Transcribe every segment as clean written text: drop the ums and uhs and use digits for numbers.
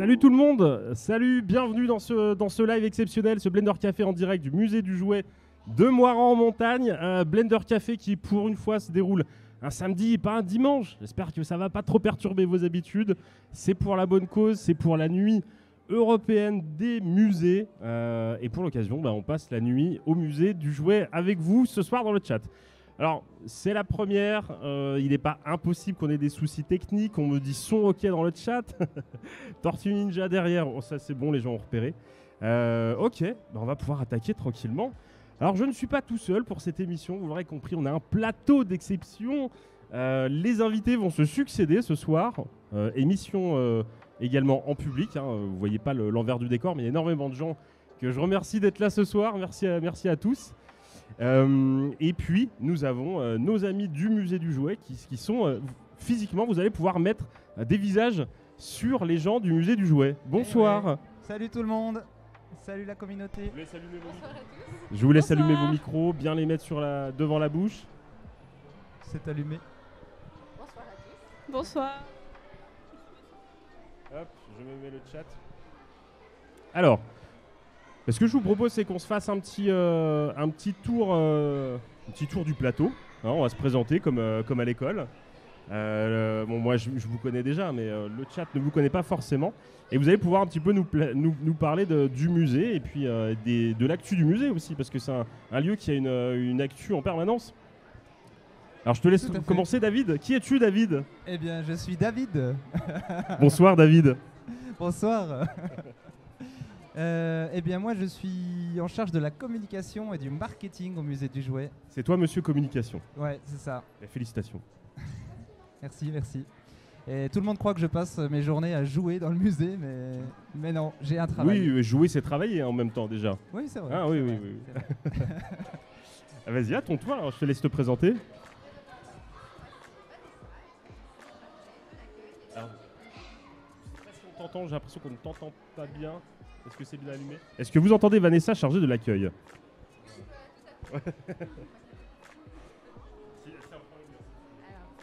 Salut tout le monde, salut, bienvenue dans ce live exceptionnel, ce Blender Café en direct du musée du jouet de Moirans en montagne. Blender Café qui pour une fois se déroule un samedi et pas un dimanche. J'espère que ça va pas trop perturber vos habitudes. C'est pour la bonne cause, c'est pour la nuit européenne des musées. Et pour l'occasion, on passe la nuit au musée du jouet avec vous ce soir dans le chat. Alors, c'est la première, il n'est pas impossible qu'on ait des soucis techniques, on me dit son ok dans le chat, Tortue Ninja derrière, oh, ça c'est bon, les gens ont repéré. Ok, on va pouvoir attaquer tranquillement. Alors, je ne suis pas tout seul pour cette émission, vous l'aurez compris, on a un plateau d'exception. Les invités vont se succéder ce soir, émission également en public, hein, vous ne voyez pas l'envers du décor, mais il y a énormément de gens que je remercie d'être là ce soir, merci à tous. Et puis nous avons nos amis du musée du jouet qui sont physiquement, vous allez pouvoir mettre des visages sur les gens du musée du jouet. Bonsoir. Ouais. Salut tout le monde. Salut la communauté. Je vous laisse allumer vos micros, bien les mettre devant la bouche. C'est allumé. Bonsoir à tous. Bonsoir. Hop, je me mets le chat. Alors, ce que je vous propose, c'est qu'on se fasse un petit tour du plateau. Hein, on va se présenter comme à l'école. Bon, moi, je vous connais déjà, mais le chat ne vous connaît pas forcément. Et vous allez pouvoir un petit peu nous parler du musée et puis de l'actu du musée aussi, parce que c'est un lieu qui a une actu en permanence. Alors, je te laisse commencer, David. Qui es-tu, David ? Eh bien, je suis David. Bonsoir, David. Bonsoir. Eh bien, moi, je suis en charge de la communication et du marketing au musée du jouet. C'est toi, monsieur Communication. Ouais, c'est ça. Et félicitations. Merci. Et tout le monde croit que je passe mes journées à jouer dans le musée, mais non, j'ai un travail. Oui, jouer, c'est travailler en même temps déjà. Oui, c'est vrai. Ah oui. Ah, vas-y, à ton tour, alors je te laisse te présenter. Alors, est-ce qu'on t'entend ? J'ai l'impression qu'on ne t'entend pas bien. Est-ce que c'est bien allumé ? Est-ce que vous entendez Vanessa chargée de l'accueil ? Alors,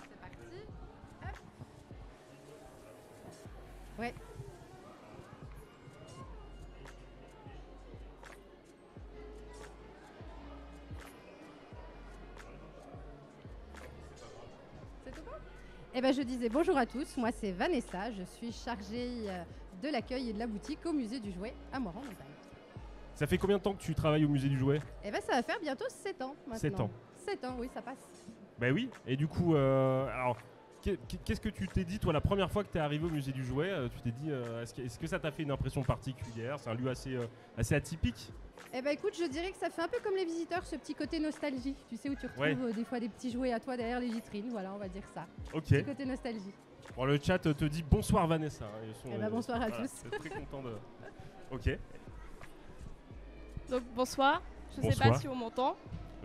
c'est parti. Hop. Ouais. C'est tout bon ? Eh ben, je disais bonjour à tous. Moi, c'est Vanessa. Je suis chargée de l'accueil et de la boutique au musée du jouet à Moirans-Montagne. Ça fait combien de temps que tu travailles au musée du jouet ? Eh ben, ça va faire bientôt 7 ans maintenant. 7 ans. 7 ans, oui, ça passe. Bah oui, et du coup, alors, qu'est-ce que tu t'es dit, toi, la première fois que tu es arrivé au musée du jouet ? Tu t'es dit, est-ce que ça t'a fait une impression particulière ? C'est un lieu assez atypique. Eh ben écoute, je dirais que ça fait un peu comme les visiteurs, ce petit côté nostalgie. Tu sais, où tu retrouves des fois des petits jouets à toi derrière les vitrines. Voilà, on va dire ça. Ok. Petit côté nostalgie. Bon, le chat te dit bonsoir Vanessa. Bonsoir à tous. Je suis très content de... Ok. Donc bonsoir. Je ne sais pas si on m'entend.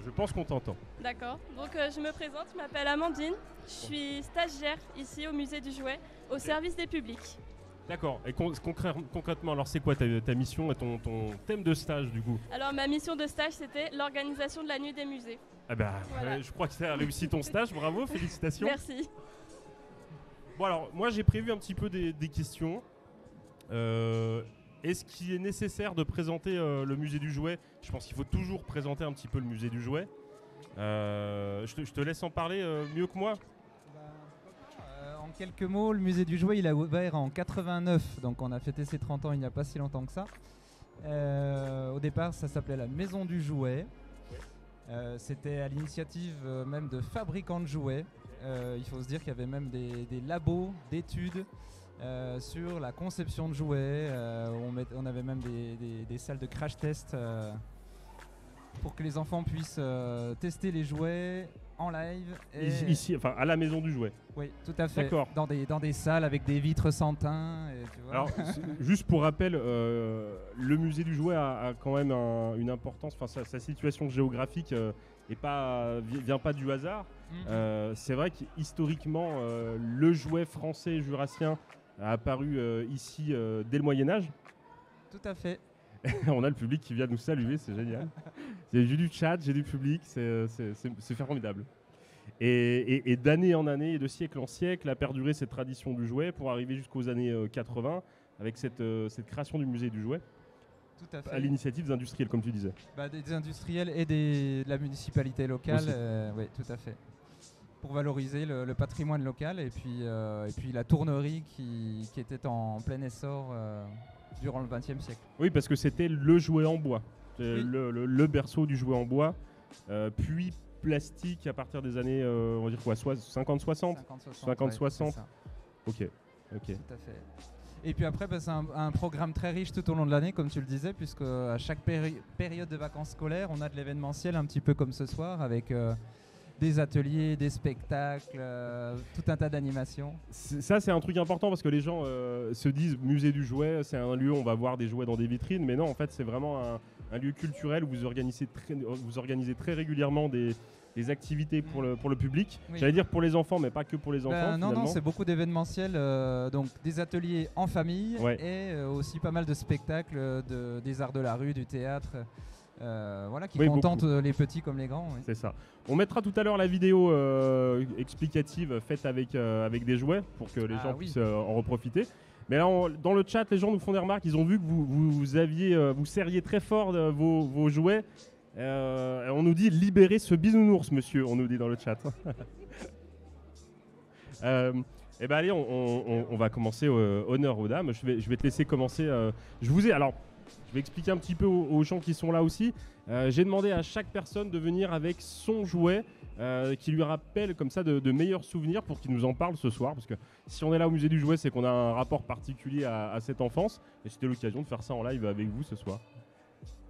Je pense qu'on t'entend. D'accord. Donc je me présente, je m'appelle Amandine. Je suis stagiaire ici au musée du jouet, au service des publics. D'accord. Et concrètement, alors c'est quoi ta mission et ton thème de stage du coup ? Alors ma mission de stage, c'était l'organisation de la nuit des musées. Ah bah, Voilà. je crois que tu as réussi ton stage. Bravo, félicitations. Merci. Bon alors, moi j'ai prévu un petit peu des questions. Est-ce qu'il est nécessaire de présenter le musée du jouet ? Je pense qu'il faut toujours présenter un petit peu le musée du jouet. Je te laisse en parler mieux que moi. En quelques mots, le musée du jouet, il a ouvert en 89, donc on a fêté ses 30 ans il n'y a pas si longtemps que ça. Au départ, ça s'appelait la Maison du Jouet. C'était à l'initiative même de fabricants de jouets. Il faut se dire qu'il y avait même des labos d'études sur la conception de jouets. On avait même des salles de crash test pour que les enfants puissent tester les jouets en live. Ici, enfin à la Maison du Jouet. Oui, tout à fait. D'accord. Dans des salles avec des vitres sans teint. Et, tu vois. Alors, juste pour rappel, le musée du jouet a quand même une importance. Enfin, sa situation géographique vient pas du hasard. C'est vrai qu'historiquement, le jouet français jurassien a apparu ici dès le Moyen-Âge. Tout à fait. On a le public qui vient nous saluer, c'est génial. J'ai du chat, j'ai du public, c'est formidable. Et d'année en année et de siècle en siècle a perduré cette tradition du jouet pour arriver jusqu'aux années 80 avec cette création du musée du jouet Tout à fait. à l'initiative des industriels, comme tu disais. Des industriels et de la municipalité locale, Aussi. oui, tout à fait. Pour valoriser le patrimoine local et puis la tournerie qui était en plein essor durant le XXe siècle. Oui, parce que c'était le jouet en bois, Oui. le berceau du jouet en bois, puis plastique à partir des années, on va dire quoi, 50-60. 50-60. c'est ça, Ok. tout à fait. Et puis après, c'est un programme très riche tout au long de l'année, comme tu le disais, puisque à chaque période de vacances scolaires, on a de l'événementiel un petit peu comme ce soir, avec des ateliers, des spectacles, tout un tas d'animations. Ça, c'est un truc important parce que les gens se disent musée du jouet, c'est un lieu où on va voir des jouets dans des vitrines, mais non, en fait, c'est vraiment un lieu culturel où vous organisez très régulièrement des activités pour le public. Oui. J'allais dire pour les enfants, mais pas que pour les enfants. Non, finalement. c'est beaucoup d'événementiels, donc des ateliers en famille Ouais. et aussi pas mal de spectacles, des arts de la rue, du théâtre, qui Oui, contentent les petits comme les grands. Oui. C'est ça. On mettra tout à l'heure la vidéo explicative faite avec des jouets pour que les gens puissent en reprofiter. Mais là, dans le chat, les gens nous font des remarques. Ils ont vu que vous serriez très fort vos jouets. On nous dit libérez ce bisounours, monsieur. On nous dit dans le chat. Et ben allez, on va commencer. Honneur aux dames. Je vais te laisser commencer. Je vais expliquer un petit peu aux gens qui sont là aussi. J'ai demandé à chaque personne de venir avec son jouet qui lui rappelle comme ça de meilleurs souvenirs pour qu'il nous en parle ce soir. Parce que si on est là au musée du jouet, c'est qu'on a un rapport particulier à cette enfance. Et c'était l'occasion de faire ça en live avec vous ce soir.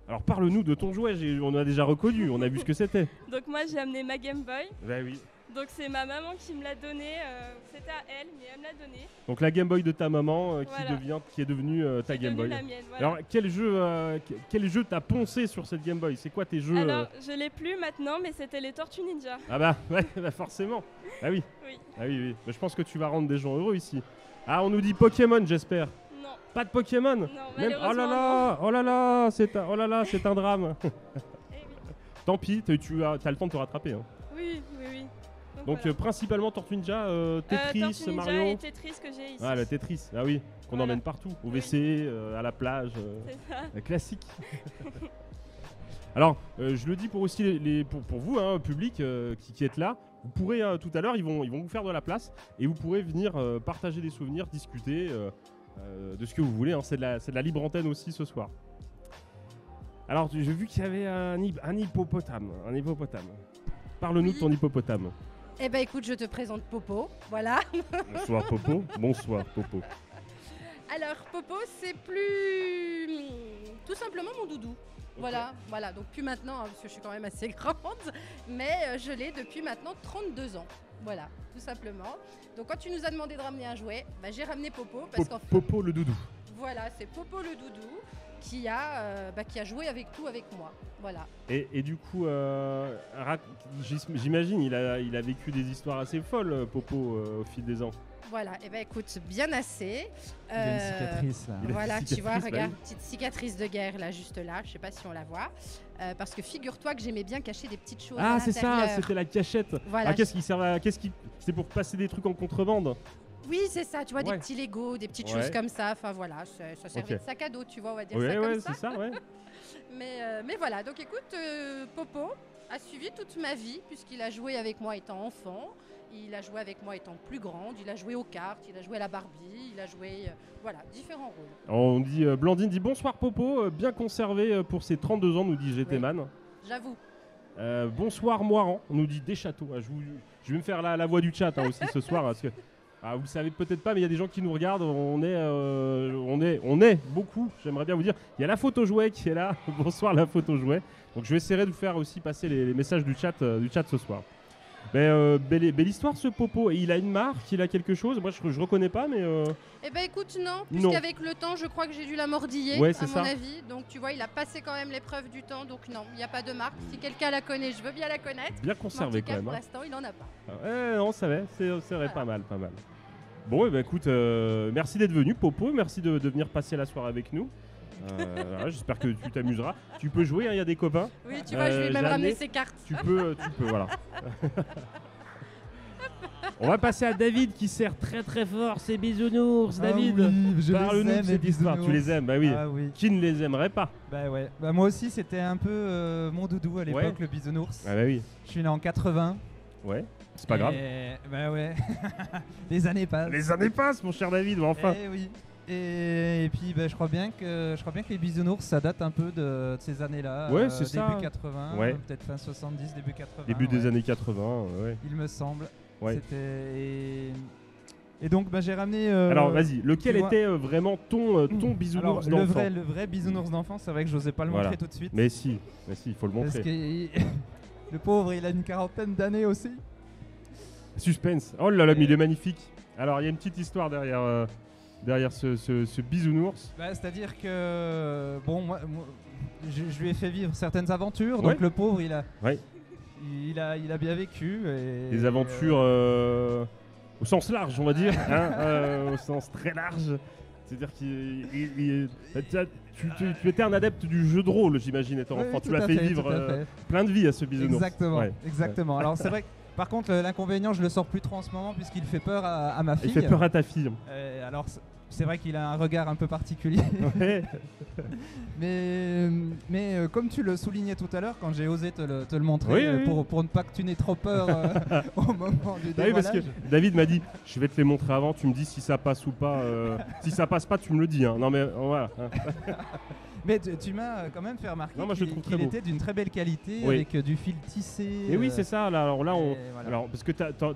Alors parle-nous de ton jouet, on a déjà reconnu, on a vu ce que c'était. Donc moi j'ai amené ma Game Boy. Ben oui. Donc c'est ma maman qui me l'a donné. C'était à elle, mais elle me l'a donné. Donc la Game Boy de ta maman Voilà. qui est devenue ta C'est Game devenu Boy. la mienne, voilà. Alors quel jeu t'as poncé sur cette Game Boy? C'est quoi tes jeux Alors je l'ai plus maintenant, mais c'était les Tortues Ninja. Ah bah ouais, bah forcément. Ah oui. Oui. Ah oui. Bah, je pense que tu vas rendre des gens heureux ici. Ah on nous dit Pokémon, j'espère. Non, Pas de Pokémon. non, Même... malheureusement. Oh là là, c'est un drame. Eh oui. Tant pis, t'as le temps de te rattraper. Hein. Oui. Donc voilà. principalement Tortue Ninja, Tetris, Tortues Ninja Mario. et Tetris que j'ai ici. Ah, le Tetris, ah oui, qu'on Voilà. emmène partout, au Oui. WC, à la plage, C'est ça. classique. Alors, je le dis pour aussi pour vous, hein, public qui êtes là, vous pourrez tout à l'heure, ils vont vous faire de la place et vous pourrez venir partager des souvenirs, discuter de ce que vous voulez. Hein, c'est de la libre antenne aussi ce soir. Alors, j'ai vu qu'il y avait un hippopotame. Parle-nous de ton hippopotame. Eh ben écoute, je te présente Popo, voilà. Bonsoir Popo. Bonsoir Popo. Alors Popo, c'est plus tout simplement mon doudou. Voilà. Donc plus maintenant, hein, parce que je suis quand même assez grande, mais je l'ai depuis maintenant 32 ans. Voilà, tout simplement. Donc quand tu nous as demandé de ramener un jouet, bah, j'ai ramené Popo parce qu'en fait, Popo le doudou. voilà, c'est Popo le doudou qui a joué avec tout avec moi. Voilà. Et du coup, j'imagine, il a vécu des histoires assez folles, Popo, au fil des ans. Voilà, et ben écoute, bien assez. Il y a une cicatrice là. Il a une Voilà, tu cicatrice, vois, bah regarde, oui. petite cicatrice de guerre là, juste là. Je sais pas si on la voit, parce que figure-toi que j'aimais bien cacher des petites choses. Ah, à c'est ça, l'intérieur. c'était la cachette. Voilà. Ah, qu'est-ce qui servait à... C'est pour passer des trucs en contrebande. Oui, c'est ça. Tu vois, Ouais. des petits Lego, des petites Ouais. choses comme ça. Enfin voilà, ça servait Ok. de sac à dos, tu vois, on va dire Ouais, ça comme ouais, ça. c'est ça, ouais. Mais voilà. Donc écoute, Popo a suivi toute ma vie puisqu'il a joué avec moi étant enfant. Il a joué avec moi étant plus grande, il a joué aux cartes, il a joué à la Barbie, il a joué, voilà, différents rôles. On dit, Blandine dit bonsoir Popo, bien conservé pour ses 32 ans, nous dit GTman. J'avoue. Bonsoir Moiran, on nous dit des châteaux. Ah, je vais me faire la voix du chat hein, aussi ce soir, parce que vous le savez peut-être pas, mais il y a des gens qui nous regardent. On est beaucoup. J'aimerais bien vous dire, il y a la photo jouet qui est là. Bonsoir la photo jouet. Donc je vais essayer de vous faire aussi passer les messages du chat ce soir. Mais belle histoire ce Popo. Et il a une marque, il a quelque chose. Moi je reconnais pas, mais Eh ben écoute, non, Non. puisqu'avec le temps, je crois que j'ai dû la mordiller, Ouais, à c'est mon ça. avis. Donc tu vois, il a passé quand même l'épreuve du temps, donc non, il n'y a pas de marque. Si quelqu'un la connaît, je veux bien la connaître. bien Mais en conservé tout quand cas, même. pour Hein. l'instant, il n'en a pas. Ouais, non, ça va, c'est vrai, Voilà. pas mal. Bon, et ben écoute, merci d'être venu, Popo, merci de venir passer la soirée avec nous. Voilà, j'espère que tu t'amuseras. Tu peux jouer, il y a des copains. Oui, tu vois, je lui ai même Jeannet, ramené ses cartes. Tu peux, voilà. On va passer à David qui sert très très fort ses bisounours. Ah David, oui, je les parle-nous de aime, cette mes histoire. Tu bisounours. les aimes, bah oui. Ah oui. Qui ne les aimerait pas? Bah ouais. Bah moi aussi, c'était un peu mon doudou à l'époque, Ouais. le bisounours. Ah bah oui. Je suis né en 80. Ouais, c'est pas grave. Bah ouais. Les années passent. Les années passent, mon cher David, mais enfin. Eh oui. Et puis bah, je crois bien que les bisounours ça date un peu de ces années-là. Ouais, c'est ça. Début 80, Ouais. Peut-être fin 70, début 80. Début des ouais. années 80, ouais. Il me semble. Ouais. Et donc bah, j'ai ramené. Alors vas-y, lequel tu vois- était vraiment ton Alors, bisounours le d'enfant? vrai bisounours d'enfant, c'est vrai que j'osais pas le Voilà. montrer tout de suite. Mais si, il faut le Parce montrer. que le pauvre, il a une quarantaine d'années aussi. Suspense. Oh là là, mais il est magnifique. Alors il y a une petite histoire derrière ce bisounours. Bah, c'est-à-dire que bon, moi, je lui ai fait vivre certaines aventures, Ouais. donc le pauvre, il a bien vécu. Des aventures au sens large, on va dire, hein, au sens très large. C'est-à-dire tu étais un adepte du jeu de rôle, j'imagine, étant enfant. Tu l'as fait vivre plein de vie à ce bisounours. Exactement, Ouais. exactement. Alors c'est vrai que par contre l'inconvénient, je le sors plus trop en ce moment puisqu'il fait peur à ma fille. Il fait peur à ta fille. Alors c'est vrai qu'il a un regard un peu particulier. Ouais. mais comme tu le soulignais tout à l'heure, quand j'ai osé te le montrer, Oui, oui. pour ne pas que tu n'aies trop peur au moment du Ah oui, parce dévoilage. que David m'a dit, je vais te les montrer avant, tu me dis si ça passe ou pas. Si ça passe pas, tu me le dis. Hein. Non mais voilà. Hein. Mais tu m'as quand même fait remarquer Non, moi, je le qu'il trouve très beau. était d'une très belle qualité, Oui. avec du fil tissé. Et oui, c'est ça. Là, alors là, et voilà. alors parce que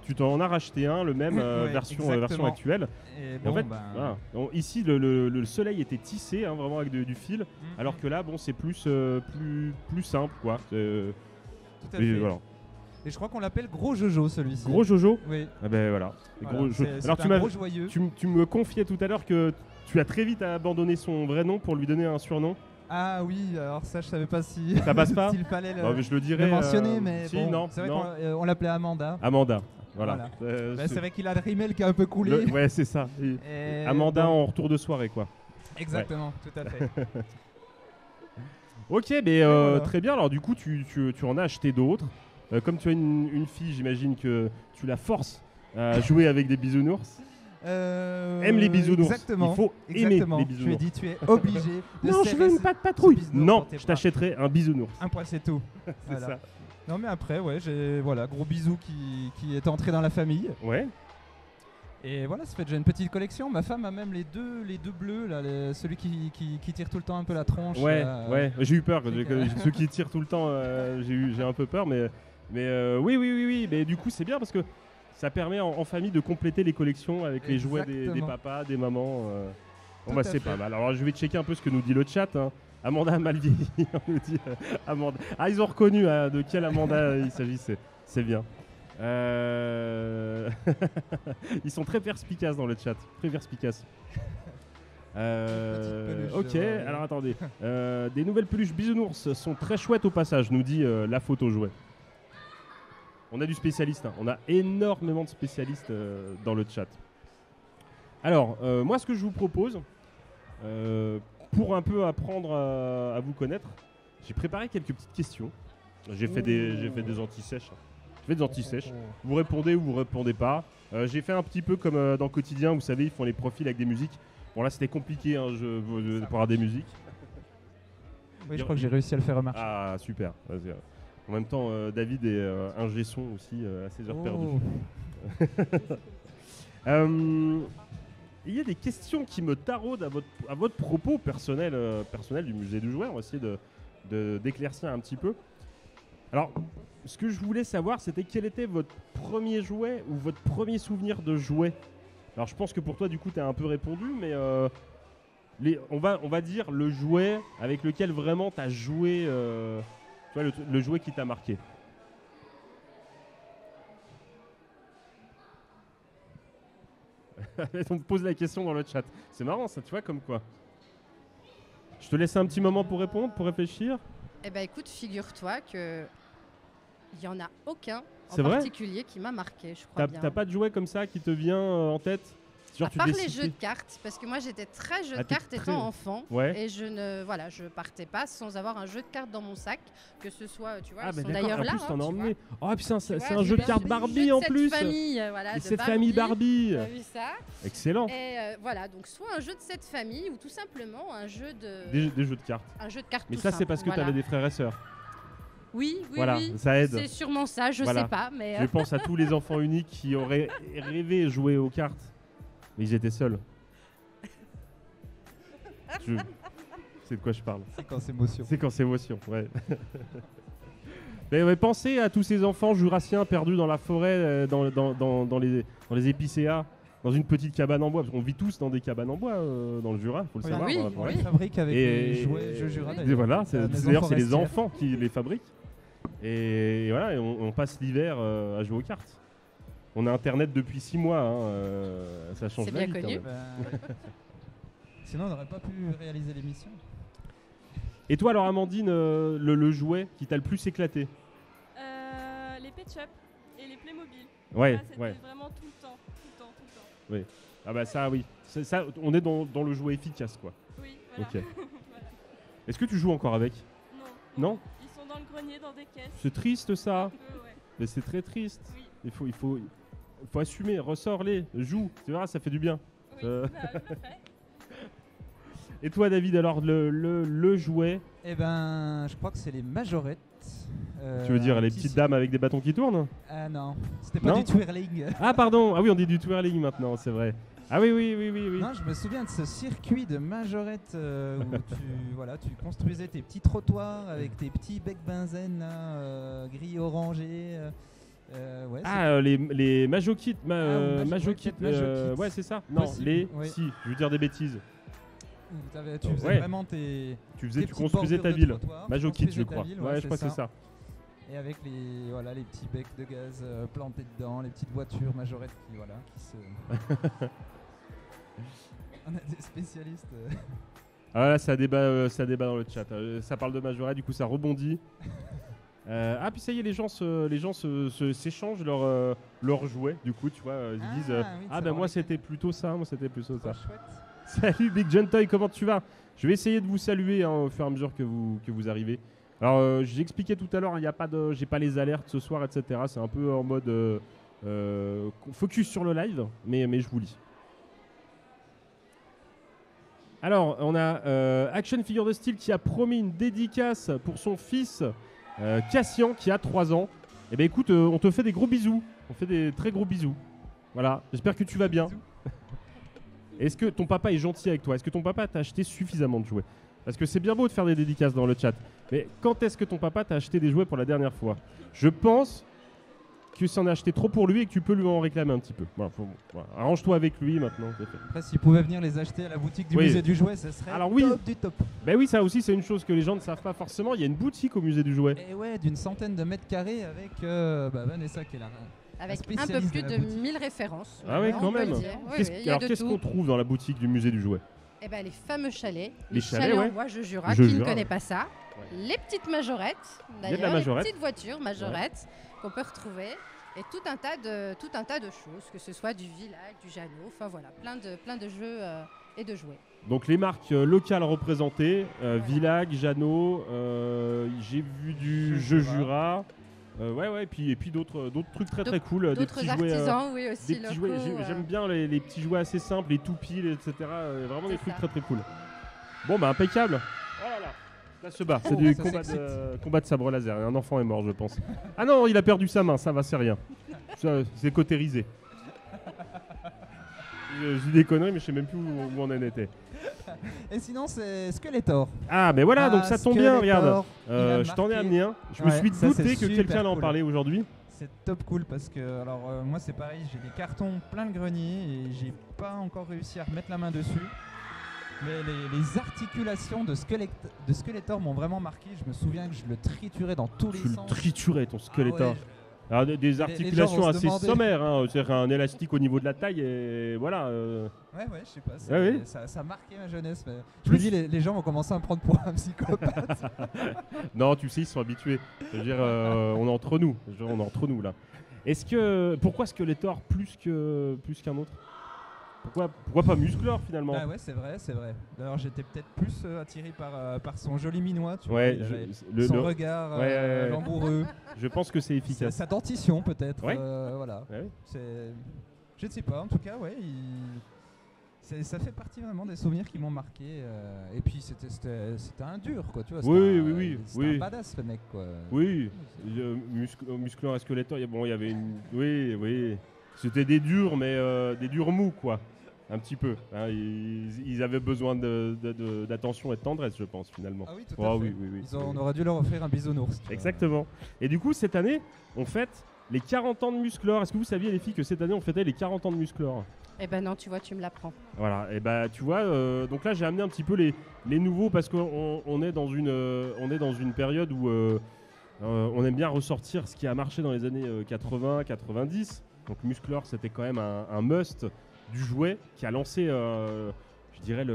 tu t'en as racheté un, le même Ouais, version exactement. actuelle. Et Et bon, en fait, ben, voilà. Donc, ici, le soleil était tissé, hein, vraiment avec du fil, alors que là, bon, c'est plus simple, quoi. tout à Et fait. voilà. Et je crois qu'on l'appelle Gros Jojo celui-ci. Gros Jojo. Oui. Ah ben voilà. Voilà, Gros c'est Alors un gros joyeux. tu me confiais tout à l'heure que tu as très vite abandonné son vrai nom pour lui donner un surnom. Ah oui, alors ça je savais pas si Ça passe pas s'il fallait le, Bah, mais je le dirais. le mentionner, mais si, bon, non, c'est vrai non. qu'on l'appelait Amanda. Amanda. Voilà. Bah, c'est vrai qu'il a le rimel qui a un peu coulé. Ouais, c'est ça. Et Amanda bon, en retour de soirée, quoi. Exactement, tout à fait. Ok, mais voilà. très bien. Alors du coup, tu en as acheté d'autres. Comme tu as une fille, j'imagine que tu la forces à jouer avec des bisounours. Aime les bisounours. Exactement. Il faut Exactement. aimer les Je lui ai bisounours. dit, tu es obligé de Non, je serrer veux une ce- patte patrouille. ce bisounours dans Non, tes je bras. t'achèterai un bisounours. Un poil, c'est tout. C'est Voilà. ça. Non, mais après, ouais, j'ai gros bisou qui est entré dans la famille. Ouais. Et voilà, ça fait déjà une petite collection. Ma femme a même les deux bleus, là, celui qui tire tout le temps un peu la tronche. Ouais, là, ouais. J'ai eu peur. truc, Ceux qui tirent tout le temps, j'ai un peu peur, mais oui. Mais du coup, c'est bien parce que ça permet en famille de compléter les collections avec les jouets des Exactement. papas, des mamans. Bon, Tout bah, à c'est fait. pas mal. Alors, je vais checker un peu ce que nous dit le chat. Hein. Amanda a mal vieilli. On nous dit Amanda. Ah, ils ont reconnu de quelle Amanda il s'agissait. C'est bien. Ils sont très perspicaces dans le chat. Très perspicaces. Petite peluche, Ok, ouais. alors attendez. Des nouvelles peluches bisounours sont très chouettes au passage, nous dit la photo jouet. On a du spécialiste, hein. On a énormément de spécialistes dans le chat. Alors, moi ce que je vous propose, pour un peu apprendre à vous connaître, j'ai préparé quelques petites questions. J'ai fait des anti-sèches. J'ai fait des anti-sèches. Vous répondez ou vous répondez pas. J'ai fait un petit peu comme dans Quotidien, vous savez, ils font les profils avec des musiques. Bon là c'était compliqué hein, pour avoir des musiques. Oui, je crois que j'ai réussi à le faire remarquer. Ah super. Vas-y. En même temps, David est ingé son aussi à ses heures perdues. Il y a des questions qui me taraudent à votre propos personnel du musée du jouet. On va essayer d'éclaircir un petit peu. Alors, ce que je voulais savoir, c'était quel était votre premier jouet ou votre premier souvenir de jouet. Alors, je pense que pour toi, du coup, tu as un peu répondu, mais on va dire le jouet avec lequel vraiment tu as joué, tu vois, le jouet qui t'a marqué. On me pose la question dans le chat. C'est marrant ça, tu vois, comme quoi. Je te laisse un petit moment pour répondre, pour réfléchir. Eh ben écoute, figure-toi que il y en a aucun en C'est vrai particulier qui m'a marqué, je crois bien. T'as pas de jouet comme ça qui te vient en tête Genre, À tu part devais les citer- jeux de cartes, parce que moi j'étais très jeu de t'es cartes très- étant enfant, Ouais. et je partais pas sans avoir un jeu de cartes dans mon sac, que ce soit, tu vois, Ah, ils mais sont d'accord, d'ailleurs en là. plus, t'en as tu emmené. vois. Oh, putain, Tu c'est vois, un jeu de c'est cartes le Barbie jeu en de cette plus. famille, voilà, Et de cette famille Barbie. T'as vu ça? Excellent. Et voilà, donc soit un jeu de cette famille, ou tout simplement un jeu de, Des jeux de cartes. un jeu de cartes. Mais tout ça, c'est simple, parce que voilà. t'avais des frères et sœurs. Oui, oui, Voilà, oui. ça aide. C'est sûrement ça, je Voilà. sais pas, mais Je pense à tous les enfants uniques qui auraient rêvé de jouer aux cartes, mais ils étaient seuls. C'est de quoi je parle. C'est quand c'est émotion. C'est quand c'est émotion, ouais. Mais ouais, pensez à tous ces enfants jurassiens perdus dans la forêt, dans les épicéas, dans une petite cabane en bois. Parce qu'on vit tous dans des cabanes en bois dans le Jura, faut le Oui, savoir. oui, dans la On forêt. les fabrique avec Et- les jouets jeux Jura. Et voilà, La maison d'ailleurs c'est les forestière. enfants qui les fabriquent. Et voilà, et on passe l'hiver à jouer aux cartes. On a internet depuis 6 mois, hein, ça change C'est la bien vie, quand connu. même. Sinon, on n'aurait pas pu réaliser l'émission. Et toi alors Amandine, le jouet qui t'a le plus éclaté? Les Pet Shop et les Playmobil. Ouais, Ça, c'était ouais. vraiment tout le temps, tout le temps, tout le temps. Ah bah ça oui, ça, on est dans le jouet efficace quoi. Oui, voilà. Ok. Voilà. Est-ce que tu joues encore avec? Non, Non? Ils sont dans le grenier, dans des caisses. C'est triste ça. Un peu, ouais. Mais c'est très triste. Oui. Il faut assumer, ressors-les, joue, tu verras, ça fait du bien. Oui, Euh. bah, je le ferai. Et toi David, alors le jouet, Eh ben, je crois que c'est les majorettes. tu veux dire un les petit petites ci- dames avec des bâtons qui tournent? Ah non, c'était pas Non du twirling. Ah pardon, ah oui on dit du twirling maintenant, c'est vrai. Ah oui. Non, je me souviens de ce circuit de majorettes où tu construisais tes petits trottoirs avec tes petits becs benzène là, gris orangé. Ouais, Ah les Majo Kit, ou Majo- Majo ouais, Kit, peut-être Majo Kit. ouais c'est ça. Non, Possible, les, ouais. si, je veux dire des bêtises. tu faisais Ouais. vraiment tes Tu tes construisais petites ta bordures de ville. trottoir, tu Majo Kit je construisais ta crois. ville, Ouais, je crois que c'est ça. Et avec les petits becs de gaz plantés dedans, les petites voitures majorettes qui se. On a des spécialistes. Ah là, ça débat dans le chat. Ça parle de Majorette, du coup ça rebondit. Ah puis ça y est, les gens s'échangent leurs jouets. Du coup, tu vois, ils disent oui, ah ça ben leur moi les- c'était plutôt ça, moi c'était plutôt ça. Trop chouette. Salut Big John Toy, comment tu vas? Je vais essayer de vous saluer hein, au fur et à mesure que vous arrivez. Alors j'ai expliqué tout à l'heure, il y a pas de, j'ai pas les alertes ce soir, etc. C'est un peu en mode focus sur le live, mais je vous lis. Alors, on a Action Figure de Style qui a promis une dédicace pour son fils Cassian qui a 3 ans. Eh bien écoute, on te fait des gros bisous. On fait des très gros bisous. Voilà, j'espère que tu vas bien. Est-ce que ton papa est gentil avec toi? Est-ce que ton papa t'a acheté suffisamment de jouets? Parce que c'est bien beau de faire des dédicaces dans le chat. Mais quand est-ce que ton papa t'a acheté des jouets pour la dernière fois? Je pense que si on a acheté trop pour lui et que tu peux lui en réclamer un petit peu. Voilà, voilà. Arrange-toi avec lui maintenant. c'est fait. Après, s'il pouvait venir les acheter à la boutique du Oui. musée du jouet, ça serait Alors oui. top du top. Ben oui, ça aussi c'est une chose que les gens ne savent pas forcément. Il y a une boutique au musée du jouet. Et ouais, d'une centaine de mètres carrés avec Vanessa qui est là. avec un peu spécialiste plus de de la boutique. 1000 références. Ah ouais, on quand peut le même. dire. Oui, Qu'est-ce oui, il y a alors de qu'est-ce tout. qu'on trouve dans la boutique du musée du jouet? Eh ben, les fameux chalets. Les chalets, ouais. en bois, je Jura, Je qui Jura, ne connaît ouais. pas ça. Ouais. Les petites majorettes, Il y a de la d'ailleurs, les majorette. petites voitures majorettes qu'on peut retrouver. Et tout un tas de choses, que ce soit du Village, du Jeannot, enfin voilà, plein de jeux et de jouets. Donc les marques locales représentées, Villag, Jeannot, j'ai vu du Jeu Jura. Ouais, et puis d'autres trucs très cool. Des D'autres petits jouets, artisans, oui, aussi des petits locaux. jouets. J'aime bien les petits jouets assez simples, les toupies, etc. Vraiment des C'est trucs ça. très cool. Bon, bah impeccable. Oh là là. Là se bat. C'est Oh, du ça combat de sabre laser. Et un enfant est mort, je pense. Ah non, il a perdu sa main. Ça va, c'est rien. Ça, c'est cautérisé. Je dis des conneries, mais je sais même plus où on en était. Et sinon, c'est Skeletor. Ah, mais voilà, donc ça tombe bien, regarde. il a Je t'en ai marqué- amené un. Je me Ouais, suis ça, douté c'est que super quelqu'un allait en cool. parler aujourd'hui. C'est top cool parce que, alors moi c'est pareil, j'ai des cartons plein le grenier et j'ai pas encore réussi à remettre la main dessus. Mais les articulations de Skeletor m'ont vraiment marqué. Je me souviens que je le triturais dans tous les Tu le sens. triturais ton Skeletor. Ah ouais, Alors, des gens articulations vont se assez demander. sommaires, hein. C'est-à-dire un élastique au niveau de la taille et voilà. ouais, je sais pas. Ouais, oui. Ça a marqué ma jeunesse. Mais je me dis, les gens vont commencer à me prendre pour un psychopathe. Non, tu sais, ils sont habitués. Je veux dire, on est entre nous. On est entre nous là. Pourquoi Skeletor plus qu'un autre? Pourquoi pas Musclor finalement? Ah ouais, c'est vrai. D'ailleurs, j'étais peut-être plus attiré par son joli minois, tu vois. Ouais, son regard langoureux. Je pense que c'est efficace. Sa dentition peut-être. Ouais. Voilà. Ouais. Je ne sais pas, en tout cas, ouais. Ça fait partie vraiment des souvenirs qui m'ont marqué. Et puis c'était un dur, quoi, tu vois. C'était un badass, le mec, quoi. Oui, Musclor et Skeletor, il y avait une... Oui. C'était des durs, mais des durs mous, quoi. Un petit peu. Hein, ils avaient besoin d'attention et de tendresse, je pense, finalement. Ah oui, tout à fait. Oui. On aurait dû leur offrir un bisounours. Exactement. Et du coup, cette année, on fête les 40 ans de Musclor. Est-ce que vous saviez, les filles, que cette année, on fêtait les 40 ans de Musclor? Eh ben non, tu vois, tu me l'apprends. Voilà, et bah tu vois, donc là j'ai amené un petit peu les nouveaux parce qu'on est dans une période où on aime bien ressortir ce qui a marché dans les années 80-90. Donc Musclor, c'était quand même un must du jouet qui a lancé, je dirais,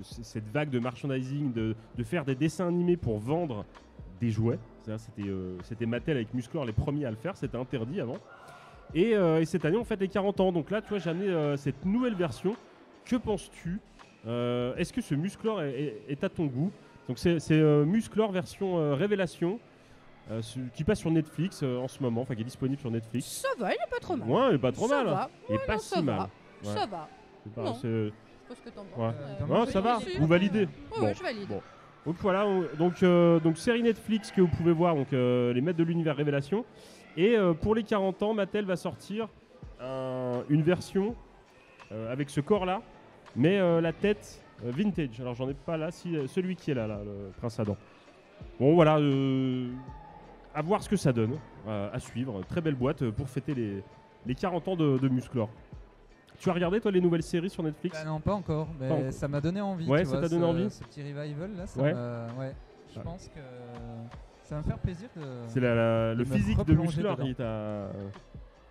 cette vague de merchandising, de faire des dessins animés pour vendre des jouets. C'était Mattel avec Musclor les premiers à le faire, c'était interdit avant. Et cette année, on fête les 40 ans. Donc là, tu vois, j'ai amené cette nouvelle version. Que penses-tu? Est-ce que ce Musclor est à ton goût? Donc c'est Musclor version Révélation, qui passe sur Netflix en ce moment, enfin qui est disponible sur Netflix. Ça va, il est pas trop mal. Ouais, il est pas trop Ça mal. va. Il est pas non, si ça mal. va. Ouais. Ça va. C'est pas- Non. c'est- Je sais pas ce que t'en penses. Ouais. Non, ça va. Vous validez? Ouais, je valide. Bon. Donc voilà, donc série Netflix que vous pouvez voir, donc les maîtres de l'univers Révélation. Et pour les 40 ans, Mattel va sortir une version avec ce corps-là, mais la tête vintage. Alors j'en ai pas là, celui qui est là, le Prince Adam. Bon voilà, à voir ce que ça donne, à suivre. Très belle boîte pour fêter les 40 ans de Musclor. Tu as regardé toi les nouvelles séries sur Netflix? Bah non, pas encore, mais Pas encore. ça m'a donné envie. Ouais, tu ça vois, t'a donné envie. Ce petit revival là, Ouais. Je pense que ça va me faire plaisir de. C'est le me physique de replonger Musclor dedans. qui t'a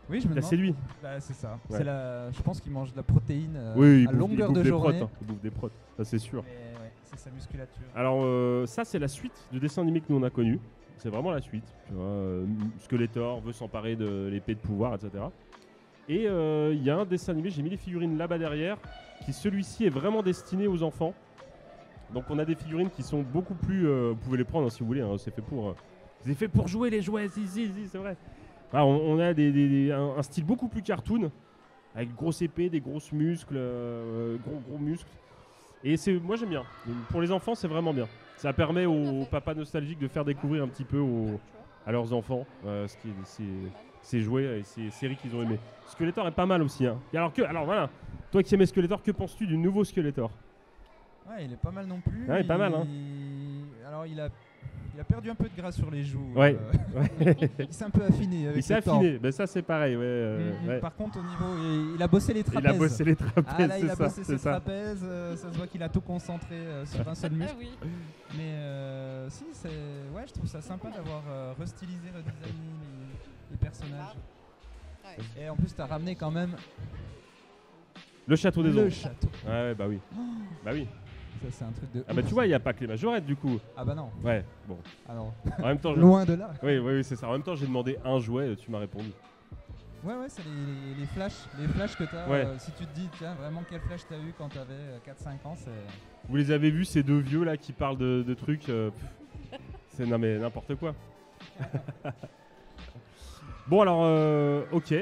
Oui, je me demande. séduit. Bah, c'est ça. Ouais. Je pense qu'il mange de la protéine Oui, à longueur de des journée. protes, il bouffe des protes, ça c'est sûr. Mais ouais, c'est sa musculature. Alors ça c'est la suite du dessin animé que nous on a connu. C'est vraiment la suite. Tu vois, Skeletor veut s'emparer de l'épée de pouvoir, etc. Et il y a un dessin animé, j'ai mis les figurines là-bas derrière, qui celui-ci est vraiment destiné aux enfants. Donc on a des figurines qui sont beaucoup plus... vous pouvez les prendre hein, si vous voulez, hein, c'est fait pour jouer les jouets, si, c'est vrai. Alors, on a un style beaucoup plus cartoon, avec grosse épée, des grosses muscles, gros muscles. Et moi j'aime bien. Pour les enfants c'est vraiment bien. Ça permet aux papas nostalgiques de faire découvrir un petit peu à leurs enfants ces jouets et ces séries qu'ils ont aimées. Skeletor est pas mal aussi. Hein. Et alors voilà, toi qui aimais Skeletor, que penses-tu du nouveau Skeletor? Ouais, il est pas mal non plus. Ouais, il est pas mal, hein. Alors il a perdu un peu de gras sur les joues. Ouais. Il s'est un peu affiné avec Il s'est le temps. affiné, ben ça c'est pareil. Ouais. Par contre, au niveau, il a bossé les trapèzes. Il a bossé les trapèzes, Ah là, il c'est a ça. bossé C'est ses ça. trapèzes. Ça se voit qu'il a tout concentré sur un seul Ah muscle. oui. Mais si, je trouve ça sympa d'avoir restylisé, redesigné les personnages. Ouais. Et en plus, t'as ramené quand même Le château des le ombres. château. Ouais, bah oui. Bah oui. Ça, c'est un truc de. Ah bah ouf. tu vois, il n'y a pas que les majorettes du coup. Ah bah non. Ouais, bon. Alors, En même temps, loin de là. oui, c'est ça. En même temps, j'ai demandé un jouet, tu m'as répondu. Ouais, c'est les flashs que t'as. Ouais. Si tu te dis, tiens, vraiment quel flash t'as eu quand t'avais 4-5 ans, c'est. Vous les avez vus ces deux vieux là qui parlent de trucs c'est non mais n'importe quoi. Bon alors ok.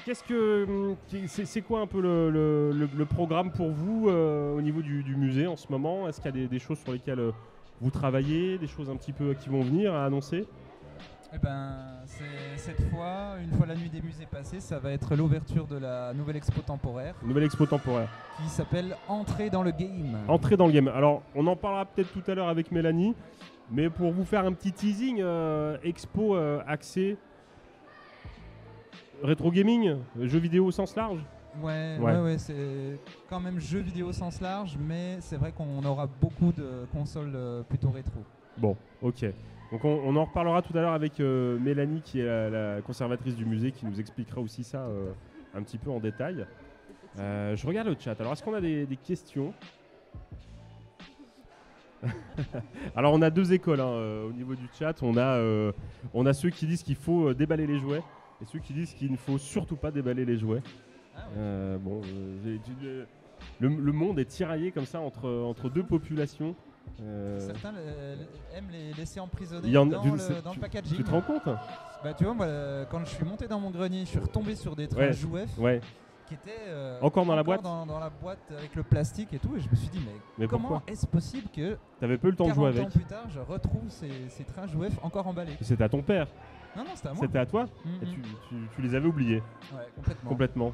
C'est quoi un peu le programme pour vous au niveau du musée en ce moment? Est-ce qu'il y a des choses sur lesquelles vous travaillez, des choses un petit peu qui vont venir à annoncer? Eh ben, cette fois, une fois la nuit des musées passée, ça va être l'ouverture de la nouvelle expo temporaire Nouvelle expo temporaire. qui s'appelle Entrée dans le game. Entrée dans le game. Alors, on en parlera peut-être tout à l'heure avec Mélanie, mais pour vous faire un petit teasing, expo axée rétro gaming, jeux vidéo au sens large. Ouais, c'est quand même jeu vidéo au sens large, mais c'est vrai qu'on aura beaucoup de consoles plutôt rétro. Bon, ok. Donc on en reparlera tout à l'heure avec Mélanie qui est la conservatrice du musée qui nous expliquera aussi ça un petit peu en détail. Je regarde le chat. Alors est-ce qu'on a des questions? Alors on a deux écoles au niveau du chat. On a ceux qui disent qu'il faut déballer les jouets et ceux qui disent qu'il ne faut surtout pas déballer les jouets. Bon, le monde est tiraillé comme ça entre deux populations. Certains aiment les laisser emprisonner Il y en a- dans le packaging. Tu te rends compte? Bah tu vois, moi, quand je suis monté dans mon grenier, je suis retombé sur des trains jouets Ouais. qui étaient Encore dans la boîte dans la boîte avec le plastique et tout, et je me suis dit mais comment pourquoi est-ce possible que T'avais pas eu le temps de 40 jouer ans avec. plus tard, je retrouve ces trains jouets encore emballés. C'était à ton père. Non, c'était à moi. C'était à toi. Et tu les avais oubliés Ouais, complètement.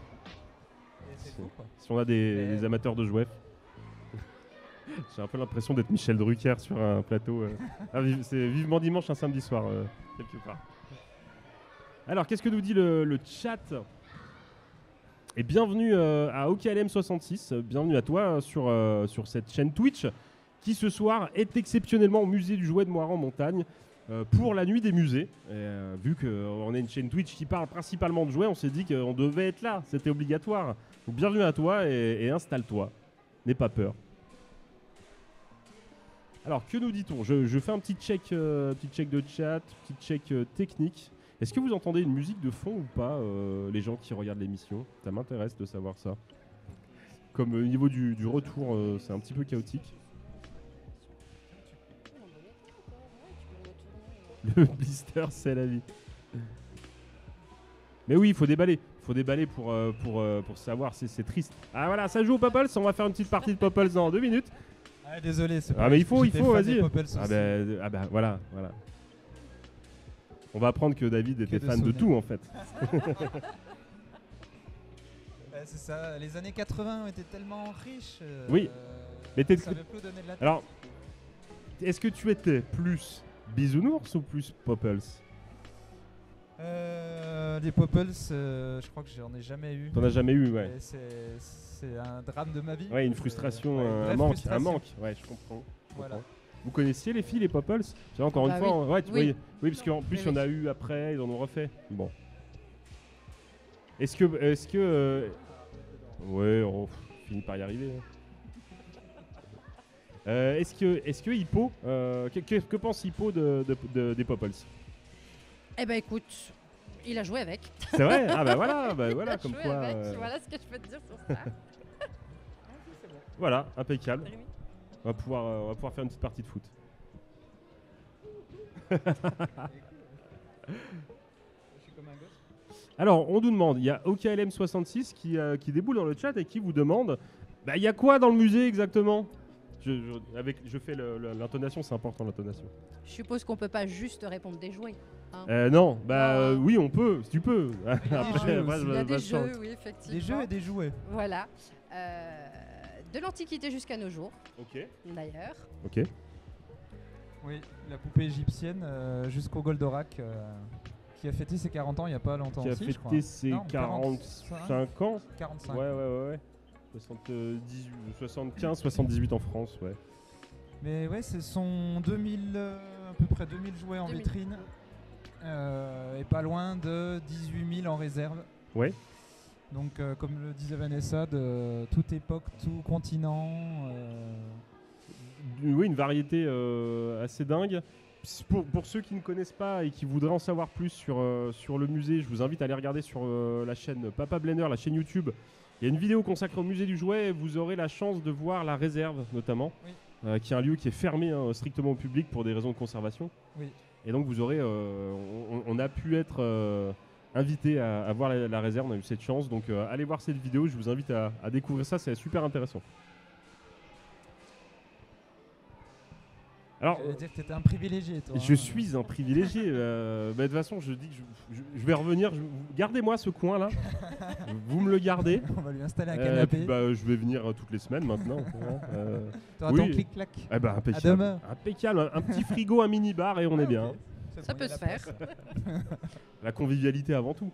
Et c'est fou, quoi. Si on a des amateurs de jouets. J'ai un peu l'impression d'être Michel Drucker sur un plateau. C'est vivement dimanche un samedi soir, quelque part. Alors, qu'est-ce que nous dit le chat? Et bienvenue à OKLM66, bienvenue à toi sur cette chaîne Twitch qui ce soir est exceptionnellement au musée du jouet de Moirans en Montagne pour la nuit des musées. Et, vu qu'on a une chaîne Twitch qui parle principalement de jouets, on s'est dit qu'on devait être là, c'était obligatoire. Donc, bienvenue à toi et installe-toi, n'aie pas peur. Alors, que nous dit-on? Je fais un petit check de chat, petit check technique. Est-ce que vous entendez une musique de fond ou pas, les gens qui regardent l'émission? Ça m'intéresse de savoir ça. Comme au niveau du retour, c'est un petit peu chaotique. Le blister, c'est la vie. Mais oui, il faut déballer. Il faut déballer pour savoir, c'est triste. Ah voilà, ça joue au Popples, on va faire une petite partie de Popples dans 2 minutes. Ah, désolé, c'est Ah mais il faut, j'étais fan vas-y. des Popples Ah bah voilà. On va apprendre que David était de fan de souvenirs. tout en fait. C'est ça, les années 80 ont été tellement riches. Oui. Mais on savait plus donner de la tête. Alors, est-ce que tu étais plus bisounours ou plus Popples? Les Popples, je crois que j'en ai jamais eu. T'en as jamais eu, ouais. Et c'est un drame de ma vie. Ouais, une frustration, Ouais, une vraie un manque, frustration. Ouais, je comprends. Voilà. Vous connaissiez les filles, les Popples? Tu vois, encore Bah une fois, oui. ouais, Oui. oui, parce qu'en plus, Oui, il y en oui. a eu après, ils en ont refait. Bon. Est-ce que ouais, on finit par y arriver. Est-ce que Hippo, que pense Hippo des Popples? Eh ben écoute, il a joué avec. C'est vrai? Ah bah Il voilà, a comme joué quoi. avec. Voilà ce que je peux te dire sur ça. Voilà, impeccable. On va pouvoir faire une petite partie de foot. Alors, on nous demande, il y a OKLM66 qui déboule dans le chat et qui vous demande, bah il y a quoi dans le musée exactement? Je fais l'intonation, c'est important l'intonation. Je suppose qu'on peut pas juste répondre des jouets. Hein. Non, Ah. oui on peut, si tu peux. jeux Après, aussi. Il y a des je chante. jeux, oui, effectivement. Des jeux et des jouets. Voilà. De l'Antiquité jusqu'à nos jours, Ok. d'ailleurs. Ok. Oui, la poupée égyptienne jusqu'au Goldorak qui a fêté ses 40 ans il n'y a pas longtemps Qui a aussi, je crois. fêté ses Non, 45 ans. 45. Ouais. 75, 78 en France, ouais. Mais ouais, c'est son 2000, à peu près 2000 jouets en 2000. vitrine. Et pas loin de 18 000 en réserve. Ouais. Donc, comme le disait Vanessa, de toute époque, tout continent. Oui, une variété assez dingue. Pour ceux qui ne connaissent pas et qui voudraient en savoir plus sur le musée, je vous invite à aller regarder sur la chaîne Papa Blender, la chaîne YouTube. Il y a une vidéo consacrée au musée du jouet et vous aurez la chance de voir la réserve notamment, qui est un lieu qui est fermé strictement au public pour des raisons de conservation. Oui. Et donc vous aurez, on a pu être invité à voir la réserve, on a eu cette chance. Donc allez voir cette vidéo, je vous invite à découvrir ça, c'est super intéressant. Alors, Je veux dire que tu étais un privilégié, toi. je suis un privilégié. De toute façon, je dis que je vais revenir. Gardez-moi ce coin-là. Vous me le gardez. On va lui installer un Puis, canapé. je vais venir toutes les semaines maintenant. T'auras oui. ton clic-clac. Eh ben, À impeccable. demain. Impeccable. Un petit frigo, un mini-bar et on est bien. Ok. C'est Ça bon, peut il y a se la faire. place. La convivialité avant tout.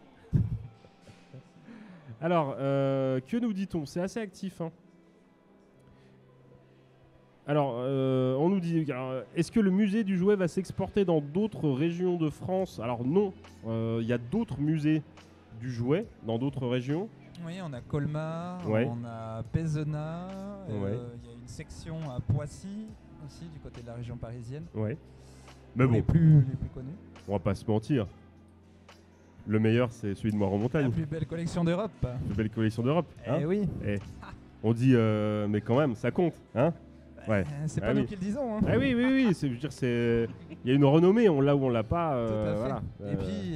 Alors, que nous dit-on? C'est assez actif. Hein. Alors, on nous dit, est-ce que le musée du jouet va s'exporter dans d'autres régions de France? Alors non, il y a d'autres musées du jouet dans d'autres régions. Oui, on a Colmar, Ouais. on a Pézenas, il Ouais. y a une section à Poissy aussi, du côté de la région parisienne. Ouais. Mais Les bon, plus connus. on va pas se mentir. Le meilleur, c'est celui de Moire en La montagne. plus belle collection d'Europe. La plus belle collection d'Europe. Hein Eh oui. On dit, mais quand même, ça compte. Hein ouais. C'est Ah pas oui. nous qui le disons. Hein. Ah oui, oui, oui. Je veux dire, il y a une renommée, on l'a ou on l'a pas. Tout à fait. Voilà.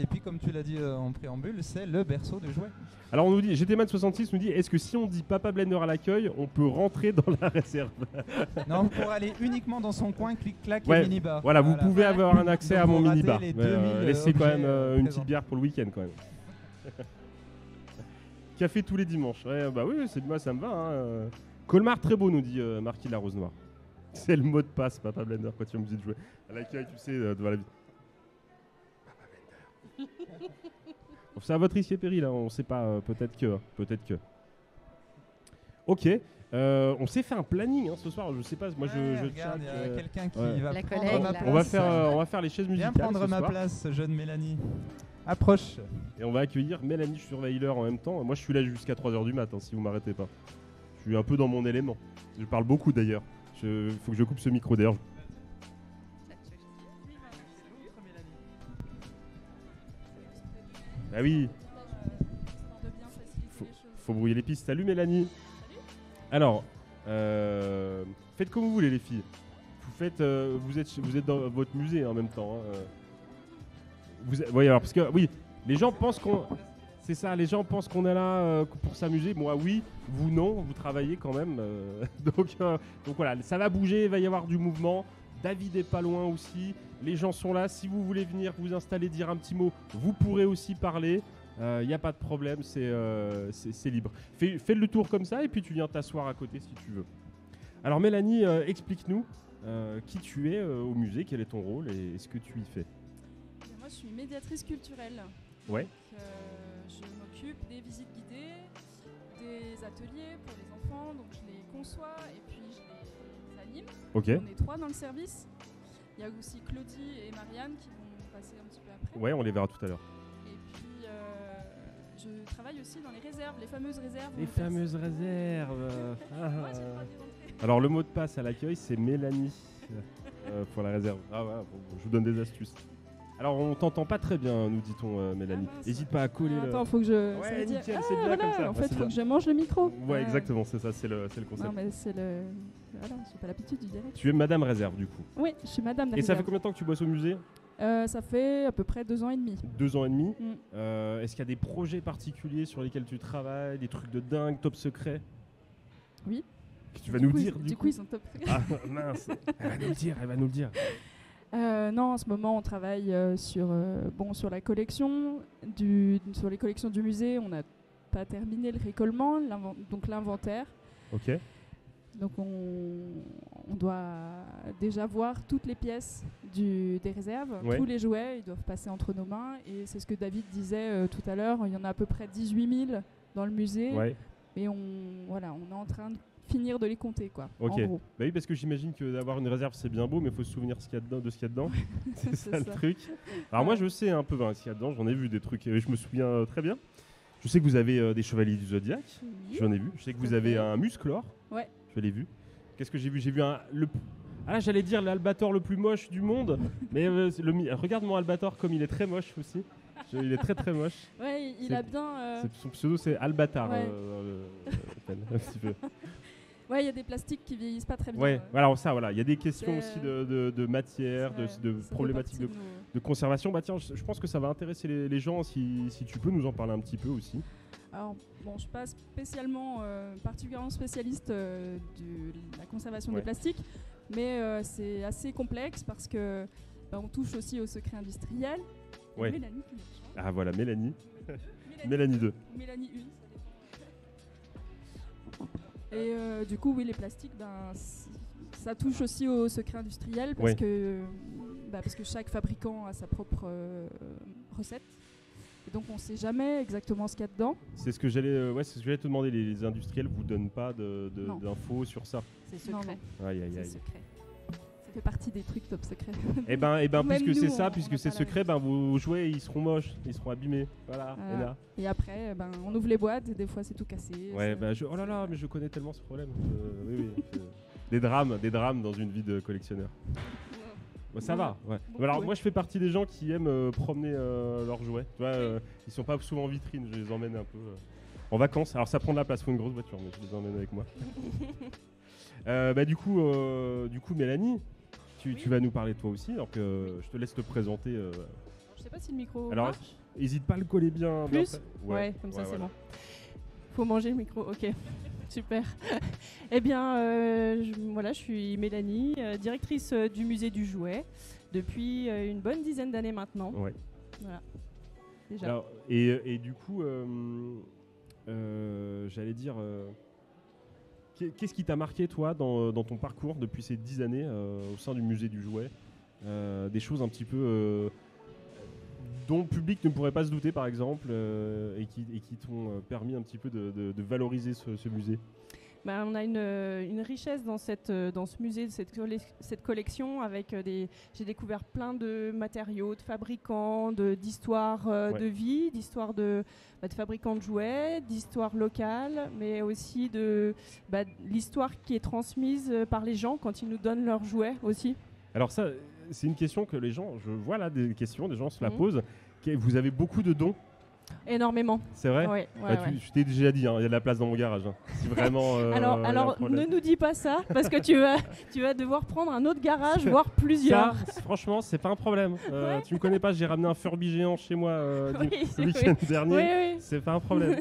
Et puis, comme tu l'as dit en préambule, c'est le berceau de jouets. Alors on nous dit, GTman66 nous dit, est-ce que si on dit Papa Blender à l'accueil, on peut rentrer dans la réserve? Non, pour aller uniquement dans son coin, clic-clac Ouais, et minibar. Voilà, vous pouvez avoir un accès Donc à mon vous ratez minibar. les Mais, 2000 laissez quand même objets, une présents. petite bière pour le week-end quand même. Café tous les dimanches. Ouais, bah oui, moi ça me va. Hein. Colmar très beau nous dit Marquis de la Rose Noire. C'est le mot de passe, Papa Blender, quand tu as envie de jouer. À l'accueil, tu sais, devant la vie. Papa Blender. Bon, c'est à votre risque et péril, hein, on sait pas, peut-être que. Ok, on s'est fait un planning hein, ce soir, je sais pas, moi je regarde, il y a check, quelqu'un qui ouais. va La prendre collègue, ma là. place. on va faire les chaises musicales. Viens prendre ce ma soir. place, jeune Mélanie. Approche. Et on va accueillir Mélanie, je surveille l'heure en même temps. Moi je suis là jusqu'à 3h du matin si vous m'arrêtez pas. Je suis un peu dans mon élément. Je parle beaucoup d'ailleurs. Faut que je coupe ce micro d'ailleurs. Ah oui, faut brouiller les pistes. Salut Mélanie. Alors, faites comme vous voulez les filles. Vous êtes dans votre musée en même temps. Hein. Oui, alors parce que oui, les gens pensent qu'on, c'est ça, les gens pensent qu'on est là pour s'amuser. Moi oui, vous non, vous travaillez quand même. Donc voilà, ça va bouger, il va y avoir du mouvement. David est pas loin aussi. Les gens sont là. Si vous voulez venir vous installer, dire un petit mot, vous pourrez aussi parler. Il n'y a pas de problème, c'est libre. Fais le tour comme ça et puis tu viens t'asseoir à côté si tu veux. Alors Mélanie, explique-nous qui tu es au musée, quel est ton rôle et ce que tu y fais. Moi, je suis médiatrice culturelle. Ouais. Donc, je m'occupe des visites guidées, des ateliers pour les enfants. Donc, je les conçois et puis je les anime. Ok. On est 3 dans le service. Il y a aussi Claudie et Marianne qui vont passer un petit peu après. Ouais, on les verra tout à l'heure. Et puis, je travaille aussi dans les réserves, les fameuses réserves. Les fameuses réserves. Ouais, j'ai le droit de les entrer. Alors le mot de passe à l'accueil, c'est Mélanie pour la réserve. Ah ouais, bon, je vous donne des astuces. Alors on t'entend pas très bien, nous dit-on Mélanie. mince. N'hésite pas à coller le... Attends, faut que je. ça Ouais, veut dire- nickel, Ah, c'est bien voilà, comme ça. En Ouais, fait, c'est faut bien. que je mange le micro. Ouais, exactement, c'est ça, c'est le concept. Non, mais c'est le. Voilà, j'ai pas l'habitude du direct. Tu es Madame Réserve du coup. Oui, je suis Madame Et ça Réserve. fait combien de temps que tu bosses au musée? Ça fait à peu près 2 ans et demi. 2 ans et demi. Mm. Est-ce qu'il y a des projets particuliers sur lesquels tu travailles, des trucs de dingue, top secret? Oui. Que tu vas nous dire Du coup, ils sont top. Ah mince, elle va nous le dire. Non, en ce moment, on travaille sur la collection. Sur les collections du musée, on n'a pas terminé le récollement, donc l'inventaire. Ok. Donc on doit déjà voir toutes les pièces des réserves, Ouais. tous les jouets, ils doivent passer entre nos mains. Et c'est ce que David disait tout à l'heure, il y en a à peu près 18 000 dans le musée. Ouais. Et on est en train de finir de les compter, quoi, Ok. en gros. Bah oui, parce que j'imagine que d'avoir une réserve c'est bien beau, mais il faut se souvenir de ce qu'il y a dedans. C'est C'est ça le ça. truc. Alors moi je sais un peu ce qu'il y a dedans, j'en ai vu des trucs, et je me souviens très bien. Je sais que vous avez des chevaliers du Zodiaque, Oui. j'en ai vu. Je sais que vous Tout à avez fait. un Musclor, Ouais. je l'ai vu. Qu'est-ce que j'ai vu? J'ai vu j'allais dire l'Albator le plus moche du monde, mais regarde mon Albator comme il est très moche aussi. Il est très très moche. Ouais, il C'est- a bien. Son pseudo c'est Albatar. Ouais. Un petit peu. Ouais, il y a des plastiques qui vieillissent pas très bien. Ouais, alors ça voilà, il y a des questions C'est- aussi de matière, Ouais, de ça fait problématiques partie de, de nos- de conservation. Bah tiens, je pense que ça va intéresser les gens si tu peux nous en parler un petit peu aussi. Alors, bon, je suis pas spécialement, particulièrement spécialiste de la conservation Ouais. des plastiques, mais c'est assez complexe parce que on touche aussi au secret industriel. Et Ouais. Mélanie qui nous rejoint. Ah voilà, Mélanie. Mélanie, Mélanie 2. Mélanie 1, ça dépend. Et du coup, oui, les plastiques, ça touche aussi au secret industriel parce, Ouais. parce que chaque fabricant a sa propre recette. Et donc, on ne sait jamais exactement ce qu'il y a dedans. C'est ce que j'allais te demander. Les industriels vous donnent pas Non. d'infos sur ça. C'est Non, secret. Aïe aïe C'est aïe. secret. Ça fait partie des trucs top secrets. Et ben Même puisque nous, c'est on ça, n'a puisque pas c'est la secret, vos jouets ils seront moches, ils seront abîmés. Voilà. Voilà. Ena. Et après, on ouvre les boîtes et des fois c'est tout cassé. Ouais, c'est- oh là là, mais je connais tellement ce problème. Oui. Des drames dans une vie de collectionneur. Ouais, ça va, ouais. Beaucoup, Alors ouais. moi je fais partie des gens qui aiment promener leurs jouets. Tu vois, ils sont pas souvent en vitrine, je les emmène un peu en vacances. Alors ça prend de la place, faut une grosse voiture, mais je les emmène avec moi. Du coup, Mélanie, tu vas nous parler toi aussi. Donc je te laisse te présenter. Je sais pas si le micro Alors, marche. Hésite pas à le coller bien. Plus près. Ouais, comme ça c'est voilà. bon. Faut manger le micro, ok. Super. Eh bien, je suis Mélanie, directrice du musée du jouet depuis une bonne dizaine d'années maintenant. Ouais. Voilà. Déjà. Alors, et du coup, j'allais dire, qu'est-ce qui t'a marqué toi dans ton parcours depuis ces 10 années au sein du musée du jouet, des choses un petit peu dont le public ne pourrait pas se douter par exemple et qui t'ont permis un petit peu de valoriser ce musée. Ben, on a une richesse dans ce musée, cette collection avec j'ai découvert plein de matériaux, de fabricants, d'histoires de vie, d'histoires de fabricants de jouets, d'histoires locales, mais aussi de l'histoire qui est transmise par les gens quand ils nous donnent leurs jouets aussi. Alors ça, c'est une question que les gens, je vois là des questions, des gens se la Mhm. posent. Vous avez beaucoup de dons, Énormément. c'est vrai? Ouais, Je t'ai déjà dit, hein, il y a de la place dans mon garage. Hein. Si vraiment. il y a un Alors problème. ne nous dis pas ça parce que tu vas devoir prendre un autre garage, voire plusieurs. Ça, franchement, c'est pas un problème. Tu me connais pas, j'ai ramené un Furby géant chez moi Oui, le week-end dernier. Oui. C'est pas un problème.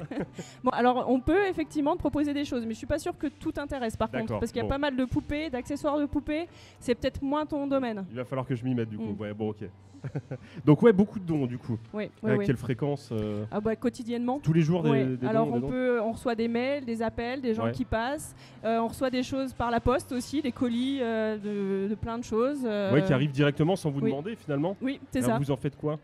Bon, alors on peut effectivement te proposer des choses, mais je suis pas sûre que tout t'intéresse par contre, D'accord, parce qu'il y a bon. pas mal de poupées, d'accessoires de poupées. C'est peut-être moins ton domaine. Il va falloir que je m'y mette du coup. Mm. Ouais, bon, ok. Donc ouais, beaucoup de dons du coup. Oui, À quelle fréquence Ah bah quotidiennement. Tous les jours des, Ouais. des Alors dons, des dons on reçoit des mails, des appels, des gens Ouais. qui passent. On reçoit des choses par la poste aussi, des colis de plein de choses. Ouais, qui arrivent directement sans vous oui. demander finalement. Oui, c'est Alors, ça. vous en faites quoi?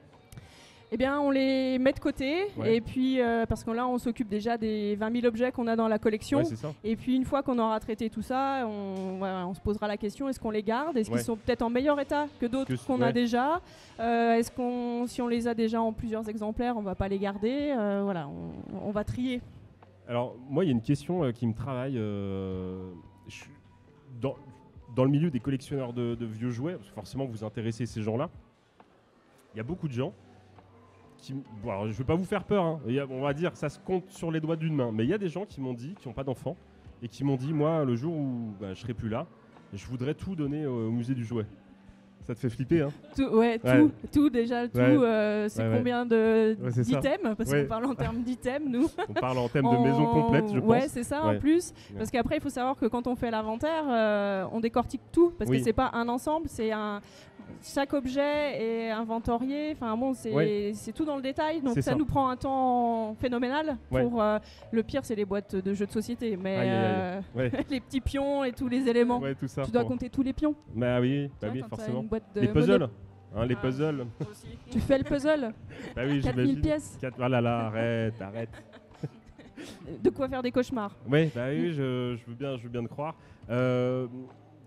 Eh bien, on les met de côté, Ouais. et puis parce que là, on s'occupe déjà des 20 000 objets qu'on a dans la collection. Ouais, c'est ça. Et puis une fois qu'on aura traité tout ça, on se posera la question, est-ce qu'on les garde? Est-ce Ouais. qu'ils sont peut-être en meilleur état que d'autres qu'on ouais. a déjà? Si on les a déjà en plusieurs exemplaires, on va pas les garder? Voilà, on va trier. Alors, moi, il y a une question qui me travaille. Je suis dans le milieu des collectionneurs de vieux jouets, parce que forcément, vous intéressez ces gens-là. Il y a beaucoup de gens qui. Bon, alors, je ne vais pas vous faire peur, hein. On va dire, ça se compte sur les doigts d'une main. Mais il y a des gens qui m'ont dit, qui n'ont pas d'enfants, et qui m'ont dit, moi, le jour où je serai plus là, je voudrais tout donner au musée du jouet. Ça te fait flipper, hein? Tout déjà, tout. Ouais. C'est Ouais, combien Ouais, c'est ça. d'items? Parce Ouais. qu'on parle en termes d'items, nous. On parle en thème de maison complète, je pense. Ouais, c'est ça Ouais. en plus. Ouais. Parce qu'après, il faut savoir que quand on fait l'inventaire, on décortique tout. Parce Oui. que c'est pas un ensemble, chaque objet est inventorié. Enfin bon, c'est tout dans le détail. Donc C'est ça ça. nous prend un temps phénoménal. Ouais. Le pire, c'est les boîtes de jeux de société. Mais Aïe, aïe, Ouais. les petits pions et tous les éléments. Ouais, tout ça. Tu dois Bon. compter tous les pions. Bah oui, Tu vois, quand t'as forcément. une boîte de Les puzzles, Monopoly. hein, les Ah. puzzles. Tu fais le puzzle. Bah oui, 4000 j'imagine. pièces. Ah là là, arrête. De quoi faire des cauchemars. Ouais, bah oui, je veux bien te croire.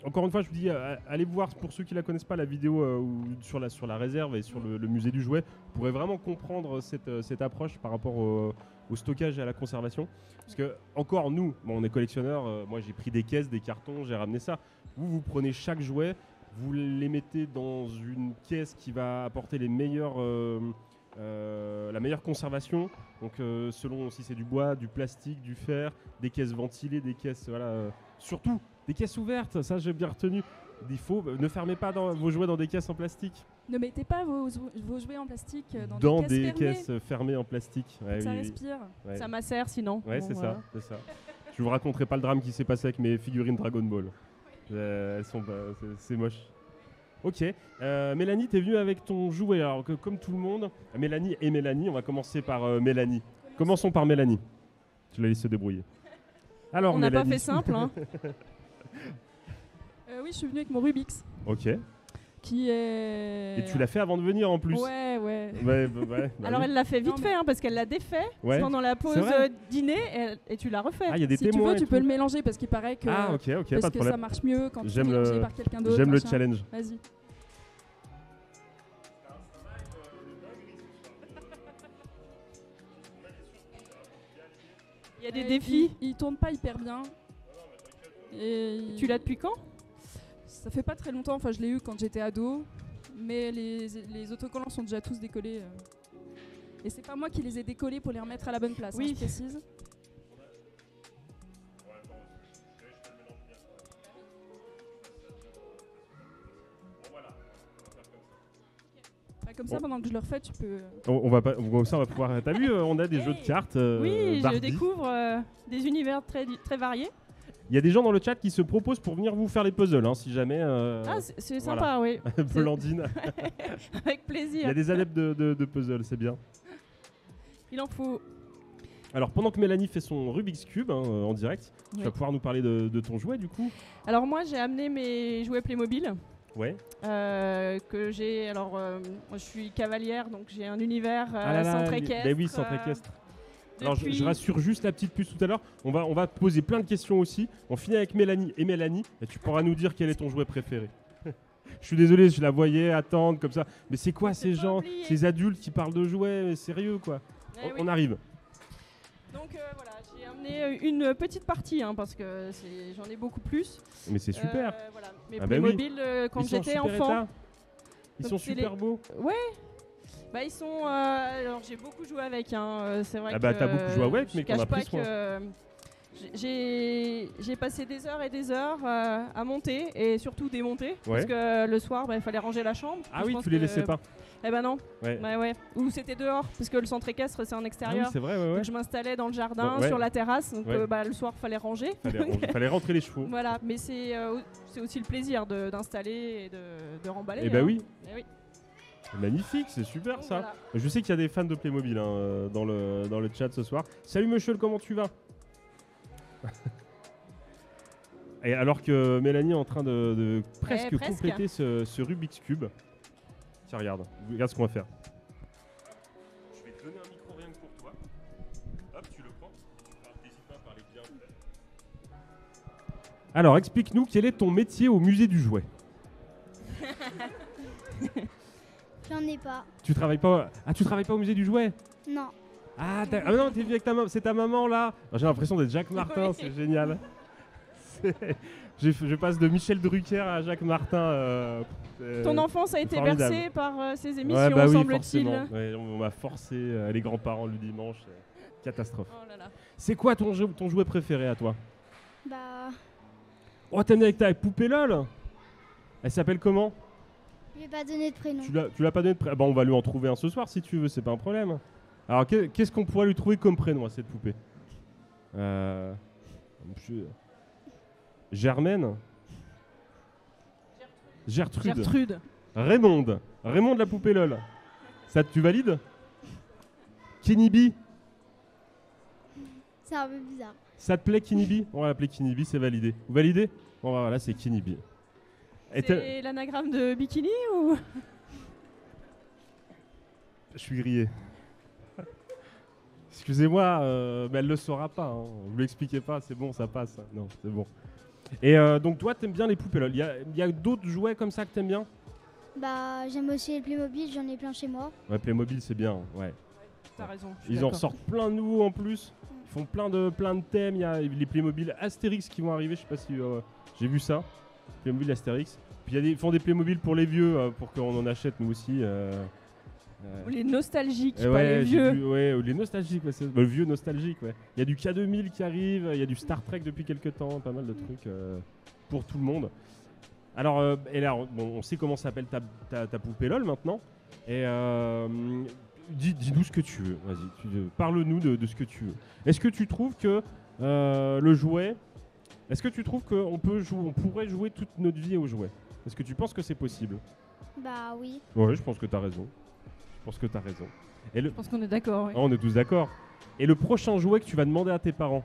Encore une fois, je vous dis, allez voir pour ceux qui la connaissent pas la vidéo sur la réserve et sur le musée du jouet. Vous pourrez vraiment comprendre cette approche par rapport au stockage et à la conservation. Parce que encore nous, on est collectionneurs. Moi, j'ai pris des caisses, des cartons, j'ai ramené ça. Vous prenez chaque jouet, vous les mettez dans une caisse qui va apporter la meilleure conservation. Donc selon si c'est du bois, du plastique, du fer, des caisses ventilées, des caisses surtout des caisses ouvertes. Ça j'ai bien retenu. Il faut ne fermez pas vos jouets dans des caisses en plastique. Ne mettez pas vos jouets en plastique Dans des des caisses fermées. caisses fermées en plastique. Ouais, Ça oui, oui. respire. Ouais. Ça macère sinon. Ouais, Bon, c'est voilà. ça, c'est ça. Je vous raconterai pas le drame qui s'est passé avec mes figurines Dragon Ball. Elles sont, c'est moche. Ok, Mélanie, t'es venue avec ton jouet. Alors que comme tout le monde, Mélanie, on va commencer par Mélanie. Commençons par Mélanie. Je la laisse se débrouiller. Alors On n'a pas Mélanie. fait simple, hein. Oui, je suis venue avec mon Rubik's, Ok. qui est. Et tu l'as fait avant de venir en plus. Ouais. Ouais, bah Alors oui. elle l'a fait vite Non, mais- fait, hein, parce qu'elle l'a défait Ouais. pendant la pause C'est vrai dîner et tu l'as refait. Ah, il y a des Si tu témoins. veux, et tu tout. peux le mélanger parce qu'il paraît que. Ah, ok, parce pas de que ça problème. marche mieux quand J'aime c'est le- mélangé par quelqu'un d'autre. J'aime le machin. challenge. Vas-y. Il y a des défis. Il tourne pas hyper bien. Et Tu l'as depuis quand? Ça fait pas très longtemps, enfin je l'ai eu quand j'étais ado, mais les autocollants sont déjà tous décollés. Et c'est pas moi qui les ai décollés pour les remettre à la bonne place, Oui. je précise. Comme ça, pendant que je le refais, tu peux... On va pas, comme ça, on va pouvoir... T'as vu, on a des jeux de cartes. Oui, je Barbie. découvre des univers très, très variés. Il y a des gens dans le chat qui se proposent pour venir vous faire les puzzles, hein, si jamais... Ah, c'est sympa, oui. Blandine. Avec Il y plaisir. a des adeptes de puzzles, c'est bien. Il en faut. Alors, pendant que Mélanie fait son Rubik's Cube en direct, tu Oui. vas pouvoir nous parler de ton jouet, du coup. Alors moi, j'ai amené mes jouets Playmobil. Ouais. Que j'ai. Alors, moi, je suis cavalière, donc j'ai un univers Ah centre équestre. Ben oui, centre équestre. Alors, je depuis- rassure juste la petite puce tout à l'heure. On va te poser plein de questions aussi. On finit avec Mélanie. Et tu pourras nous dire quel est ton jouet préféré. Je suis désolé, je la voyais attendre comme ça. Mais c'est quoi ces pas gens, oublié. ces adultes qui parlent de jouets? Mais sérieux, quoi. Eh oui. On arrive. Donc voilà, j'ai amené une petite partie, hein, parce que j'en ai beaucoup plus. Mais c'est super. Voilà. Mes Ah bah oui. Playmobil, quand Ils sont en j'étais super enfant. état. Ils Donc sont c'est super beaux. Ouais. Bah ils sont. Alors j'ai beaucoup joué avec. Hein. C'est vrai Ah bah, que. t'as beaucoup joué avec, je mais qu'on a cache pas pris soin. que j'ai passé des heures et des heures à monter et surtout démonter, parce Ouais. que le soir, il fallait ranger la chambre. Ah Je oui, pense tu les que- laissais pas. Eh ben non. Ouais. Ouais, ouais. Ou c'était dehors, parce que le centre équestre c'est en Ah oui, extérieur. c'est vrai, ouais, ouais. Donc je m'installais dans le jardin, Ouais. sur la terrasse. Donc Ouais. le soir, fallait ranger. Fallait rentrer les chevaux. Voilà, mais c'est aussi le plaisir d'installer et de remballer. Eh bah hein. oui. Eh oui. Magnifique, c'est super Donc ça. voilà. Je sais qu'il y a des fans de Playmobil hein, dans le chat ce soir. Salut Michel, comment tu vas? Et alors que Mélanie est en train de presque presque. compléter ce Rubik's Cube. Tiens, regarde ce qu'on va faire. Je vais te donner un micro rien que pour toi. Hop, tu le prends. N'hésite pas à parler bien. Alors, explique-nous quel est ton métier au musée du jouet. J'en ai pas. Tu travailles pas au musée du jouet? Non. Ah non, t'es venu avec ta maman, c'est ta maman là. J'ai l'impression d'être Jacques Martin, Oui. c'est génial. Je passe de Michel Drucker à Jacques Martin. Ton enfance a été formidable. bercée par ces émissions, Ouais, bah oui, semble-t-il. forcément. Ouais, on m'a forcé les grands-parents le dimanche. Catastrophe. Oh là là. C'est quoi ton jouet préféré à toi? Bah, Oh, t'es venu avec ta poupée LOL? Elle s'appelle comment? je vais pas donner de prénom. Tu l'as pas donné de prénom? Bah, on va lui en trouver un ce soir si tu veux, c'est pas un problème. Alors, qu'est-ce qu'on pourrait lui trouver comme prénom à cette poupée? Germaine? Gertrude. Gertrude. Raymond la poupée LOL. Ça, tu valides? Kinibi? C'est un peu bizarre. Ça te plaît Kinibi? On va l'appeler Kinibi, c'est validé. Vous validez? Bon, bah, voilà, c'est Kinibi. Et C'est l'anagramme de bikini ou je suis grillé. Excusez-moi, mais elle le saura pas. Hein. Vous l'expliquez pas, c'est bon, ça passe. Non, c'est bon. Et donc toi, t'aimes bien les poupées LOL. Il y a d'autres jouets comme ça que t'aimes bien? Bah, j'aime aussi les Playmobil, j'en ai plein chez moi. Ouais, Playmobil, c'est bien. Ouais. T'as raison. je suis Ils en d'accord. sortent plein de nouveaux en plus. Ils font plein de thèmes. Il y a les Playmobil Astérix qui vont arriver. Je sais pas si j'ai vu ça. Playmobil Astérix. Puis ils font des Playmobil pour les vieux, pour qu'on en achète nous aussi. Ou les nostalgiques, Et pas ouais, les j'ai vieux. vu- ouais, ou les nostalgiques, le vieux nostalgique, ouais. Il y a du K2000 qui arrive, il y a du Star Trek depuis quelques temps, pas mal de trucs pour tout le monde. Alors, et là, on sait comment s'appelle ta poupée LOL maintenant. Et dis-nous ce que tu veux, vas-y, parle-nous de ce que tu veux. Est-ce que tu trouves que le jouet, est-ce que tu trouves qu'on pourrait jouer toute notre vie au jouet? Est-ce que tu penses que c'est possible? Bah oui. Ouais, je pense que tu as raison. Et Je pense qu'on est d'accord. Oui. Ah, on est tous d'accord. Et le prochain jouet que tu vas demander à tes parents?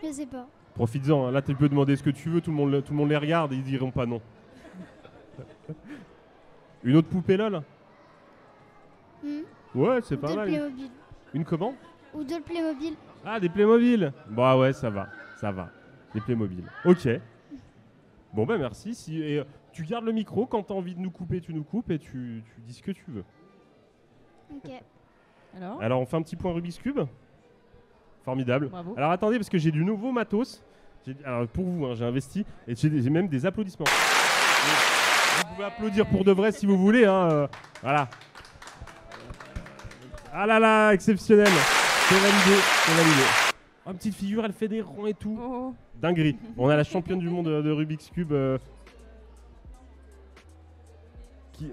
Je sais pas. Profites-en, hein. Là tu peux demander ce que tu veux, tout le monde les regarde et ils diront pas non. Une autre poupée LOL? Hmm. Ouais, c'est Ou pas d'autres mal. Playmobil. Une comment? Ou d'autres Playmobil. Ah, des Playmobil. Bah ouais, ça va. Des Playmobil. Ok. Bon bah merci. Tu gardes le micro, quand tu as envie de nous couper, tu nous coupes et tu dis ce que tu veux. Ok. Alors Alors on fait un petit point Rubik's Cube. Formidable. Bravo. Alors attendez, parce que j'ai du nouveau matos. Alors, pour vous, hein, j'ai investi et j'ai même des applaudissements. Vous pouvez applaudir pour de vrai si vous voulez. Hein, voilà. Ah là là, exceptionnel. C'est validé, c'est validé. Oh, une petite figure, elle fait des ronds et tout. Oh. Dinguerie. On a la championne du monde de Rubik's Cube. Qui...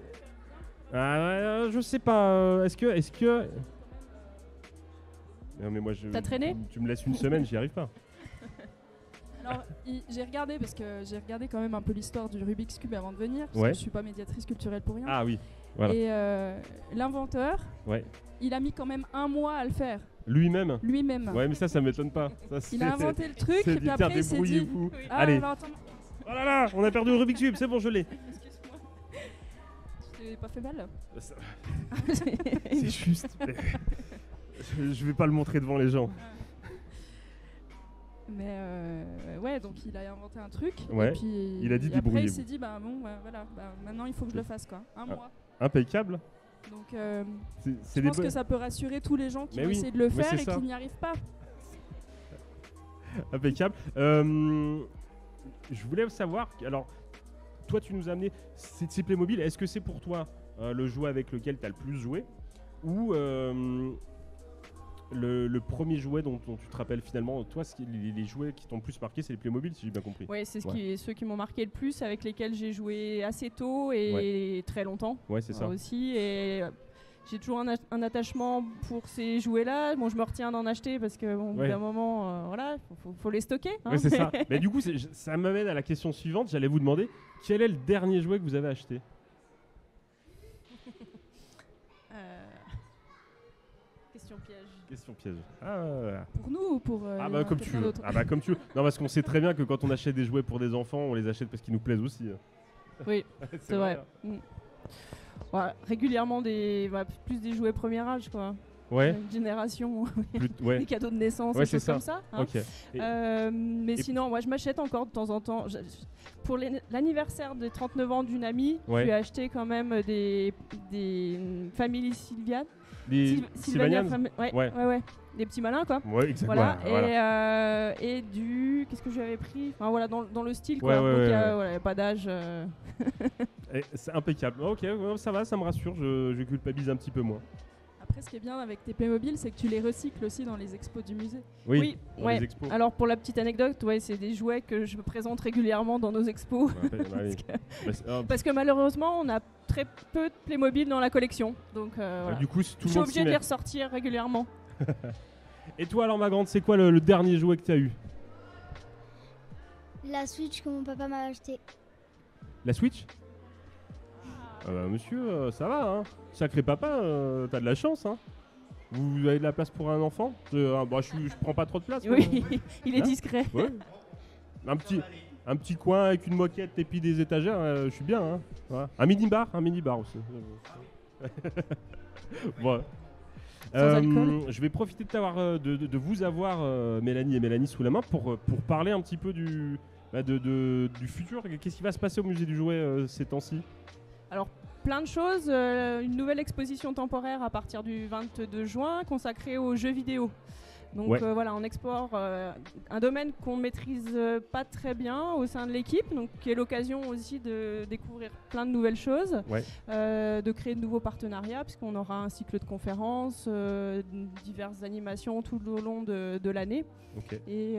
Ah, je sais pas. Est-ce que... Non mais moi T'as traîné ? Tu me laisses une semaine, j'y arrive pas. Alors, j'ai regardé parce que j'ai regardé quand même un peu l'histoire du Rubik's Cube avant de venir, parce Ouais. que je suis pas médiatrice culturelle pour rien. Ah oui, voilà. Et l'inventeur, Ouais. il a mis quand même 1 mois à le faire, Lui-même. lui-même. Ouais, mais ça m'étonne pas. Ça, Il a inventé le truc, c'est et puis tiens, après il s'est dit... débrouillez-vous. Ah, Allez. alors, attends, Oh là là, on a perdu le Rubik's Cube, c'est bon, je l'ai. excuse-moi. Je t'ai pas fait mal. C'est juste. Je vais pas le montrer devant les gens. Mais ouais, donc il a inventé un truc. Ouais, Et puis il a dit et après débrouillez-vous. il s'est dit bah bon, voilà, maintenant il faut que je le fasse quoi. Un Ah. mois. Impeccable. Donc C'est je des pense bonnes- que ça peut rassurer tous les gens qui Mais vont oui, essayer de le mais faire c'est et ça. qui n'y arrivent pas. Impeccable. Je voulais savoir, alors, toi tu nous as amené ces Playmobil, est-ce que c'est pour toi le jouet avec lequel tu as le plus joué ou le premier jouet dont tu te rappelles finalement, toi les jouets qui t'ont le plus marqué c'est les Playmobil si j'ai bien compris. Ouais, c'est Ouais. ceux qui m'ont marqué le plus, avec lesquels j'ai joué assez tôt et très longtemps Ouais, c'est ça. aussi. Et j'ai toujours un attachement pour ces jouets-là. Bon, je me retiens d'en acheter parce que bon, au bout Ouais. d'un moment, voilà, faut les stocker. hein. Ouais, c'est ça. Mais du coup, ça m'amène à la question suivante. J'allais vous demander quel est le dernier jouet que vous avez acheté. Question piège. Question piège. Ah, Pour nous ou pour ah bah comme tu quelqu'un veux. d'autre. Ah bah comme tu veux. Non parce qu'on sait très bien que quand on achète des jouets pour des enfants, on les achète parce qu'ils nous plaisent aussi. Oui, c'est vrai. hein. Ouais, régulièrement plus des jouets premier âge, quoi. Ouais. Une génération, Ouais. des cadeaux de naissance, Ouais, des c'est choses ça. comme ça. hein. Ok. Mais et- sinon, moi je m'achète encore de temps en temps. Pour l'anniversaire des 39 ans d'une amie, Ouais. je lui ai acheté quand même des Family Sylviane. Les Sylvania Sylvanians. ouais, Ouais. ouais, ouais. Des petits malins, quoi. Ouais, exactement. Voilà. Voilà. Et du. Qu'est-ce que j'avais pris enfin, voilà, dans le style, Ouais, quoi. ouais, Donc, ouais, voilà, pas d'âge. Et c'est impeccable. Ok, ouais, ça va, ça me rassure. Je culpabilise un petit peu moins. Après, ce qui est bien avec tes Playmobil, c'est que tu les recycles aussi dans les expos du musée. Oui, dans ouais. les expos. Alors, pour la petite anecdote, ouais, c'est des jouets que je présente régulièrement dans nos expos. Ouais, oui. Bah, Parce que malheureusement, on a très peu de Playmobil dans la collection. Donc, voilà. du coup, si tout Je le suis monde s'y obligée de met. les ressortir régulièrement. Et toi alors ma grande, c'est quoi le dernier jouet que tu as eu? La Switch que mon papa m'a acheté. La Switch? Ah bah, monsieur, ça va, hein. Sacré papa, t'as de la chance, hein. Vous avez de la place pour un enfant? Je prends pas trop de place. Oui, il est Hein discret. Ouais. Un petit coin avec une moquette et puis des étagères, je suis bien, hein. Voilà. Un mini-bar aussi. Bon. Sans alcool. Je vais profiter de vous avoir, Mélanie et Mélanie, sous la main pour parler un petit peu du futur. Qu'est-ce qui va se passer au musée du jouet ces temps-ci? Alors, plein de choses. Une nouvelle exposition temporaire à partir du 22 juin consacrée aux jeux vidéo. Donc Ouais. voilà, on explore un domaine qu'on ne maîtrise pas très bien au sein de l'équipe, donc qui est l'occasion aussi de découvrir plein de nouvelles choses, Ouais. de créer de nouveaux partenariats, puisqu'on aura un cycle de conférences, diverses animations tout au long de l'année. Ok. Et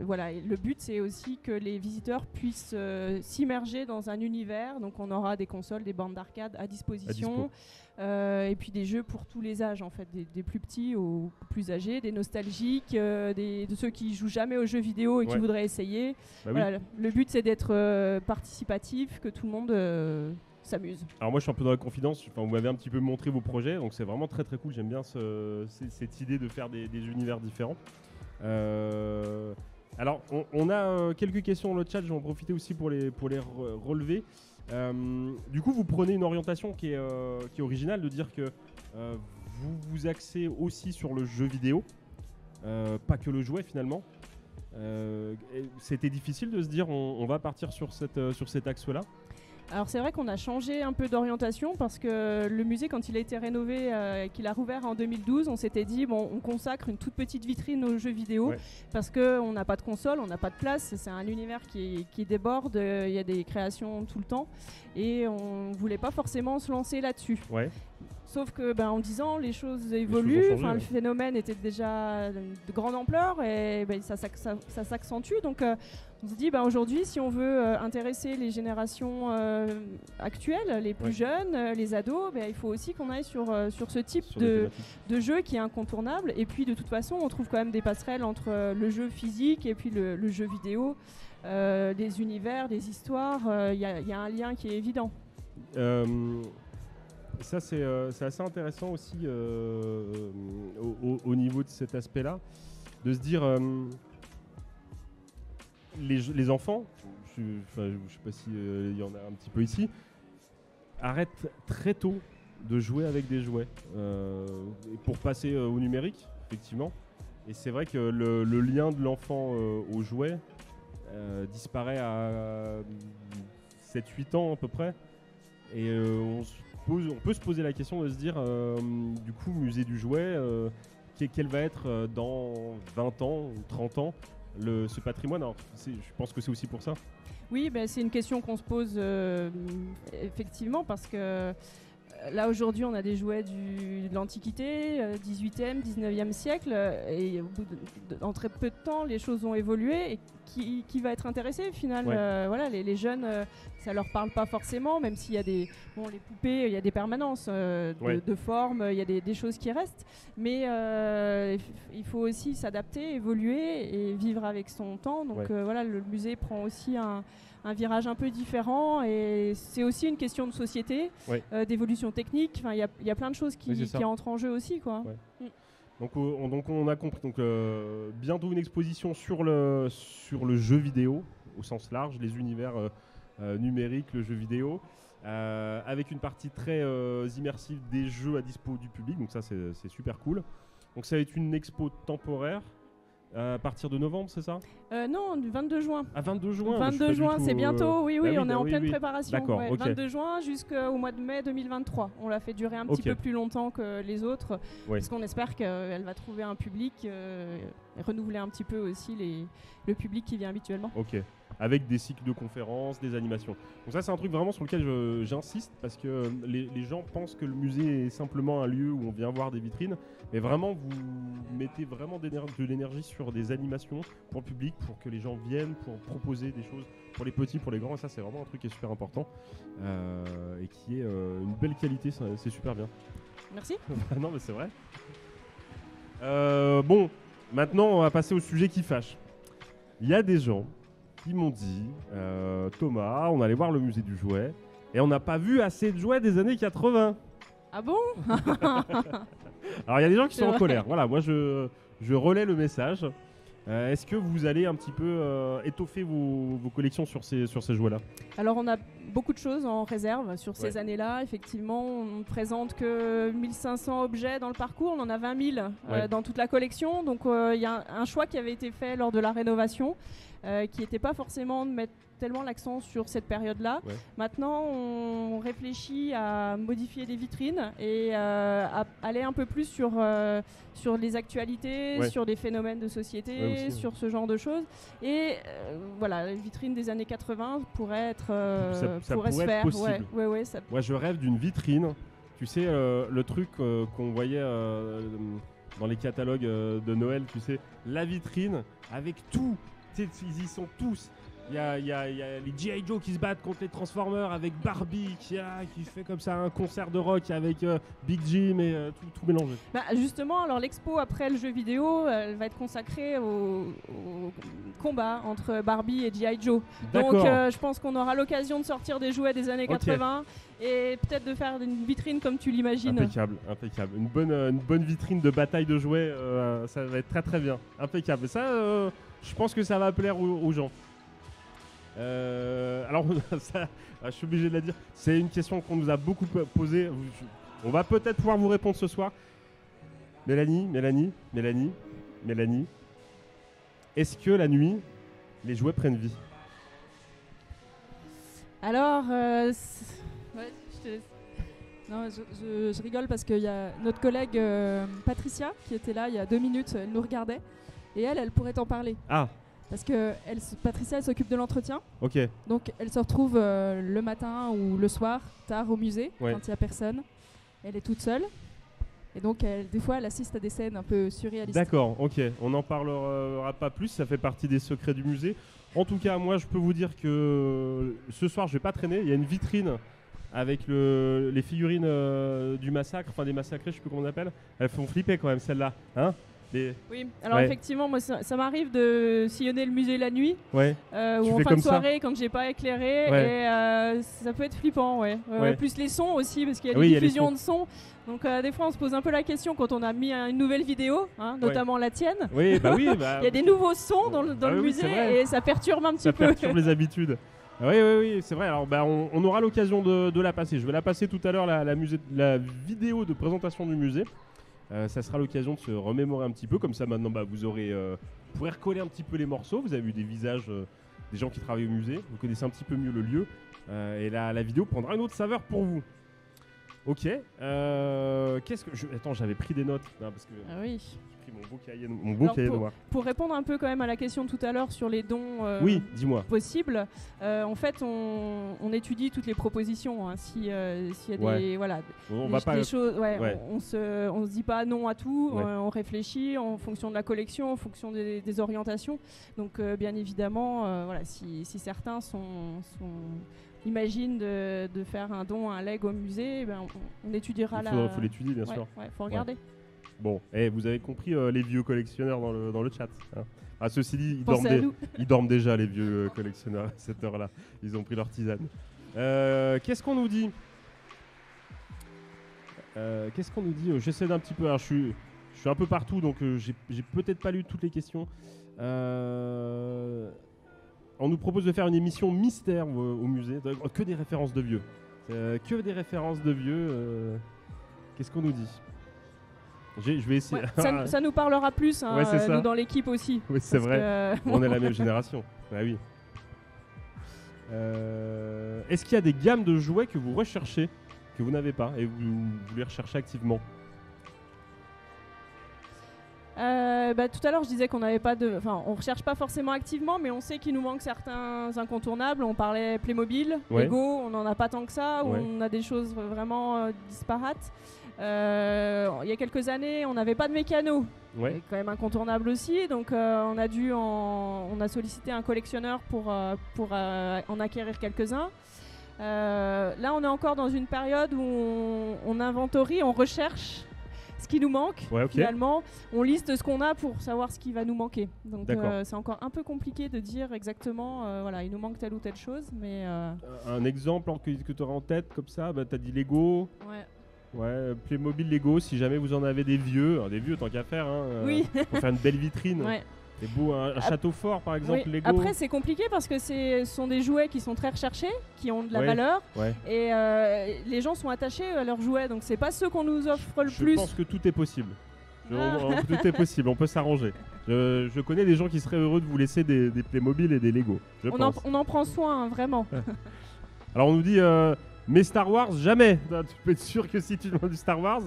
voilà, et le but c'est aussi que les visiteurs puissent s'immerger dans un univers. Donc on aura des consoles, des bornes d'arcade à disposition, et puis des jeux pour tous les âges en fait, des plus petits aux plus âgés, des nostalgiques, de ceux qui jouent jamais aux jeux vidéo et qui Ouais. voudraient essayer. Bah oui. Voilà, le but c'est d'être participatif, que tout le monde s'amuse. Alors moi je suis un peu dans la confidence, vous m'avez un petit peu montré vos projets, donc c'est vraiment très très cool, j'aime bien cette idée de faire des univers différents. Alors on a quelques questions dans le chat, je vais en profiter aussi pour les relever. Du coup vous prenez une orientation qui est originale, de dire que vous vous axez aussi sur le jeu vidéo, pas que le jouet finalement. C'était difficile de se dire on va partir sur cet axe-là? Alors c'est vrai qu'on a changé un peu d'orientation parce que le musée, quand il a été rénové, qu'il a rouvert en 2012, on s'était dit bon, on consacre une toute petite vitrine aux jeux vidéo parce qu'on n'a pas de console, on n'a pas de place, c'est un univers qui déborde, il y a des créations tout le temps et on voulait pas forcément se lancer là-dessus. Ouais. Sauf que en 10 ans, les choses évoluent, le phénomène était déjà de grande ampleur et ça s'accentue. Donc on se dit on dit, si on veut intéresser les générations actuelles, les plus jeunes, les ados, il faut aussi qu'on aille sur ce type de jeu qui est incontournable. Et puis de toute façon, on trouve quand même des passerelles entre le jeu physique et puis le jeu vidéo, des univers, des histoires, il y a un lien qui est évident. Ça, c'est assez intéressant aussi au niveau de cet aspect-là, de se dire les enfants, je ne sais pas s'il y en a un petit peu ici, arrêtent très tôt de jouer avec des jouets pour passer au numérique, effectivement. Et c'est vrai que le lien de l'enfant au jouet disparaît à 7-8 ans à peu près. Et on peut se poser la question de se dire, du coup, musée du jouet, quel va être dans 20 ans ou 30 ans ce patrimoine. Alors, je pense que c'est aussi pour ça. Oui, c'est une question qu'on se pose effectivement parce que là aujourd'hui on a des jouets de l'Antiquité, 18e, 19e siècle et en très peu de temps les choses ont évolué et qui va être intéressé au final les jeunes ça leur parle pas forcément même s'il y a les poupées, il y a des permanences de formes, il y a des choses qui restent mais il faut aussi s'adapter, évoluer et vivre avec son temps donc le musée prend aussi un virage un peu différent et c'est aussi une question de société, d'évolution technique. Enfin, il y a plein de choses qui entrent en jeu aussi, quoi. Ouais. Donc on a compris. Donc bientôt une exposition sur le jeu vidéo au sens large, les univers numériques, le jeu vidéo, avec une partie très immersive des jeux à dispo du public. Donc ça c'est super cool. Donc ça va être une expo temporaire. À partir de novembre, c'est ça ? Non, du 22 juin. Ah, 22 juin 22 juin, c'est bientôt, oui, on est en pleine préparation. D'accord, okay. 22 juin jusqu'au mois de mai 2023. On l'a fait durer un petit peu plus longtemps que les autres, parce qu'on espère qu'elle va trouver un public et renouveler un petit peu aussi le public qui vient habituellement. Ok, avec des cycles de conférences, des animations. Donc ça, c'est un truc vraiment sur lequel j'insiste, parce que les gens pensent que le musée est simplement un lieu où on vient voir des vitrines, mais vraiment, vous mettez vraiment de l'énergie sur des animations pour le public, pour que les gens viennent, pour proposer des choses pour les petits, pour les grands, et ça, c'est vraiment un truc qui est super important et qui est une belle qualité, c'est super bien. Merci. Non, mais c'est vrai. Bon, maintenant, on va passer au sujet qui fâche. Il y a des gens qui m'ont dit Thomas, on allait voir le musée du jouet et on n'a pas vu assez de jouets des années 80. Ah bon? Alors il y a des gens qui sont en colère. Voilà, moi je relais le message. Est-ce que vous allez un petit peu étoffer vos collections sur ces jouets-là? Alors on a beaucoup de choses en réserve sur ces années-là. Effectivement, on ne présente que 1500 objets dans le parcours. On en a 20 000 dans toute la collection. Donc il y a un choix qui avait été fait lors de la rénovation qui n'était pas forcément de mettre tellement l'accent sur cette période-là. Maintenant, on réfléchit à modifier les vitrines et à aller un peu plus sur les actualités, sur des phénomènes de société, sur ce genre de choses. Et voilà, les vitrines des années 80 pourraient être ça pourrait se faire. Possible. Moi, je rêve d'une vitrine. Tu sais, le truc qu'on voyait dans les catalogues de Noël, tu sais, la vitrine avec tout. Ils y sont tous. Il y a les G.I. Joe qui se battent contre les Transformers avec Barbie qui fait comme ça un concert de rock avec Big Jim et tout mélangé. Justement, alors l'expo après le jeu vidéo, elle va être consacrée au combat entre Barbie et G.I. Joe. Donc je pense qu'on aura l'occasion de sortir des jouets des années 80 et peut-être de faire une vitrine comme tu l'imagines. Impeccable. Une bonne vitrine de bataille de jouets, ça va être très très bien. Impeccable. Et ça, je pense que ça va plaire aux gens. Alors, ça, je suis obligé de la dire. C'est une question qu'on nous a beaucoup posée. On va peut-être pouvoir vous répondre ce soir. Mélanie. Est-ce que la nuit, les jouets prennent vie? Alors, Ouais, je te laisse. Non, je rigole parce qu'il y a notre collègue Patricia qui était là il y a 2 minutes, elle nous regardait et elle pourrait t'en parler. Ah, Parce que Patricia, elle s'occupe de l'entretien, ok. donc elle se retrouve le matin ou le soir, tard au musée, Ouais. quand il n'y a personne. Elle est toute seule et donc des fois elle assiste à des scènes un peu surréalistes. D'accord, ok. On n'en parlera pas plus, ça fait partie des secrets du musée. En tout cas, moi, je peux vous dire que ce soir, je vais pas traîner. Il y a une vitrine avec les figurines du massacre, enfin des massacrés, je sais plus comment on appelle. Elles font flipper quand même, celles-là. Hein oui. Alors Ouais. effectivement, moi, ça m'arrive de sillonner le musée la nuit Ouais. ou Tu en fais fin de comme ça soirée quand j'ai pas éclairé. Ouais. Et ça peut être flippant, ouais. Ouais. Plus les sons aussi, parce qu'il y a Oui, il y des a les diffusions sons. de sons. Donc des fois, on se pose un peu la question quand on a mis une nouvelle vidéo, hein, notamment la tienne. Oui, bah oui. Bah, Il y a des nouveaux sons dans Ah le oui, musée c'est vrai. et ça perturbe un petit ça peu. perturbe les habitudes. Oui, c'est vrai. Alors, bah, on aura l'occasion de la passer. Je vais la passer tout à l'heure, la vidéo de présentation du musée. Ça sera l'occasion de se remémorer un petit peu. Comme ça, maintenant, bah, vous pourrez recoller un petit peu les morceaux. Vous avez vu des visages des gens qui travaillent au musée. Vous connaissez un petit peu mieux le lieu. Et la vidéo prendra une autre saveur pour vous. Ok. Qu'est-ce que Attends, j'avais pris des notes. Non, parce que Ah oui. j'ai pris mon beau Alors, cahier noir. Pour répondre un peu quand même à la question tout à l'heure sur les dons Oui, dis-moi. possibles, en fait, on étudie toutes les propositions. Hein, s'il y a Ouais. des On des, va pas. des choses, Ouais. on se dit pas non à tout, Ouais. on réfléchit en fonction de la collection, en fonction des orientations. Donc bien évidemment, voilà, si certains imaginent de faire un don, un leg au musée, eh ben, on étudiera Il faut l'étudier, bien ouais, sûr. ouais, faut regarder. Bon, vous avez compris les vieux collectionneurs dans le chat. Hein. Ah, ceci dit, Pensez à nous. ils dorment déjà, les vieux collectionneurs, à cette heure-là. Ils ont pris leur tisane. Qu'est-ce qu'on nous dit J'essaie d'un petit peu. Alors, je suis un peu partout, donc j'ai peut-être pas lu toutes les questions. On nous propose de faire une émission mystère au musée. Que des références de vieux. Que des références de vieux. Qu'est-ce qu'on nous dit Je vais essayer. Ouais, ça nous parlera plus, hein, Ouais, c'est ça. nous dans l'équipe aussi. Oui, c'est Parce vrai. que, On est la même génération. Bah oui. Est-ce qu'il y a des gammes de jouets que vous recherchez, que vous n'avez pas, et vous les recherchez activement? Tout à l'heure, je disais qu'on n'avait pas de. Enfin, on recherche pas forcément activement, mais on sait qu'il nous manque certains incontournables. On parlait Playmobil, Ouais. Lego, on n'en a pas tant que ça, Ouais. on a des choses vraiment disparates. Il y a quelques années, on n'avait pas de mécano. Ouais. C'est quand même incontournable aussi, donc on a sollicité un collectionneur pour en acquérir quelques-uns. Là, on est encore dans une période où on inventorie, on recherche ce qui nous manque. Ouais, ok. Finalement, on liste ce qu'on a pour savoir ce qui va nous manquer. Donc D'accord. c'est encore un peu compliqué de dire exactement, voilà, il nous manque telle ou telle chose, mais Un exemple que tu auras en tête comme ça, bah, tu as dit Lego. ouais. Ouais, Playmobil, Lego, si jamais vous en avez des vieux tant qu'à faire, hein, Oui. pour faire une belle vitrine. Ouais. C'est beau, un château fort par exemple, Oui. Lego. Après, c'est compliqué parce que ce sont des jouets qui sont très recherchés, qui ont de la Ouais. valeur, Ouais. et les gens sont attachés à leurs jouets, donc c'est pas ceux qu'on nous offre le Je plus. pense que tout est possible. Ah. Tout est possible, on peut s'arranger. Je connais des gens qui seraient heureux de vous laisser des Playmobil et des Lego. Je pense. On en prend soin, hein, vraiment. Alors on nous dit, mais Star Wars, jamais. Tu peux être sûr que si tu demandes du Star Wars,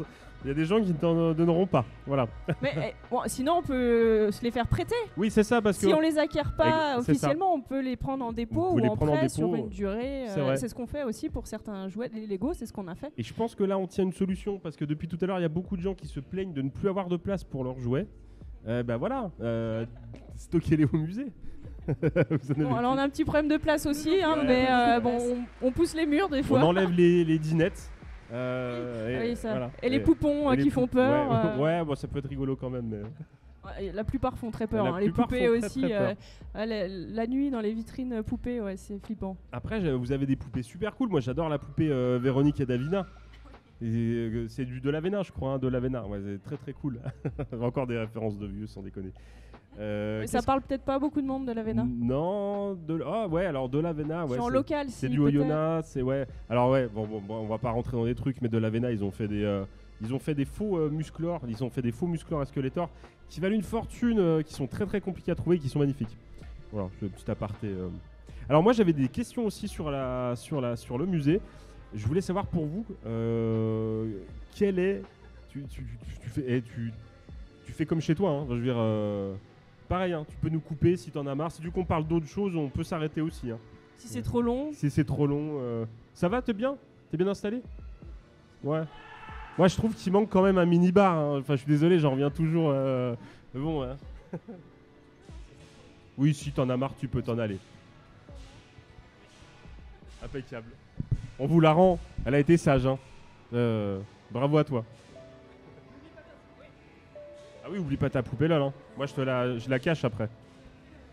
il y a des gens qui ne t'en donneront pas. Voilà. Mais bon, sinon, on peut se les faire prêter. Oui, c'est ça, parce que Si on les acquiert pas C'est officiellement, on peut les prendre en Vous dépôt pouvez ou les en prendre en prêt dépôt. sur une durée. C'est vrai. C'est ce qu'on fait aussi pour certains jouets. Les Lego, c'est ce qu'on a fait. Et je pense que là, on tient une solution, parce que depuis tout à l'heure, il y a beaucoup de gens qui se plaignent de ne plus avoir de place pour leurs jouets. Bah voilà, stockez-les au musée. Vous en avez Bon, alors on a un petit problème de place aussi, hein, Ouais. mais bon, on pousse les murs des On fois. enlève les dinettes. Et, Oui, ça. voilà. Et les poupons et les qui font peur. Ouais, bon, ça peut être rigolo quand même. Mais... Ouais, la plupart font très peur. La hein. Les plupart poupées font très, aussi. très peur. La nuit dans les vitrines poupées, ouais, c'est flippant. Après, vous avez des poupées super cool. Moi, j'adore la poupée Véronique et Davina. Et, c'est du Delavena, je crois, hein, Delavena. Ouais, c'est très très cool. Encore des références de vieux, sans déconner. Mais ça parle peut-être pas beaucoup de monde de la Vena. Non, alors Delavena, ouais, C'est en local, c'est si, du peut-être. Oyonnax, c'est ouais. Alors ouais, bon, on va pas rentrer dans des trucs, mais Delavena, ils ont fait des faux musclores, ils ont fait des faux musclores à Skeletor qui valent une fortune, qui sont très très compliqués à trouver, et qui sont magnifiques. Voilà, petit aparté. Alors moi j'avais des questions aussi sur le musée. Je voulais savoir pour vous quel est tu fais comme chez toi, hein. Je veux dire pareil, hein, tu peux nous couper si t'en as marre. Si tu veux qu'on parle d'autres choses, on peut s'arrêter aussi, hein. Si c'est trop long. Si c'est trop long, ça va, t'es bien installé? Ouais. Moi je trouve qu'il manque quand même un mini-bar, hein. Enfin je suis désolé, j'en reviens toujours. Bon, hein. Oui, si t'en as marre, tu peux t'en aller. Impeccable. On vous la rend. Elle a été sage, hein. Bravo à toi. Ah oui, oublie pas ta poupée là. Moi je la cache après.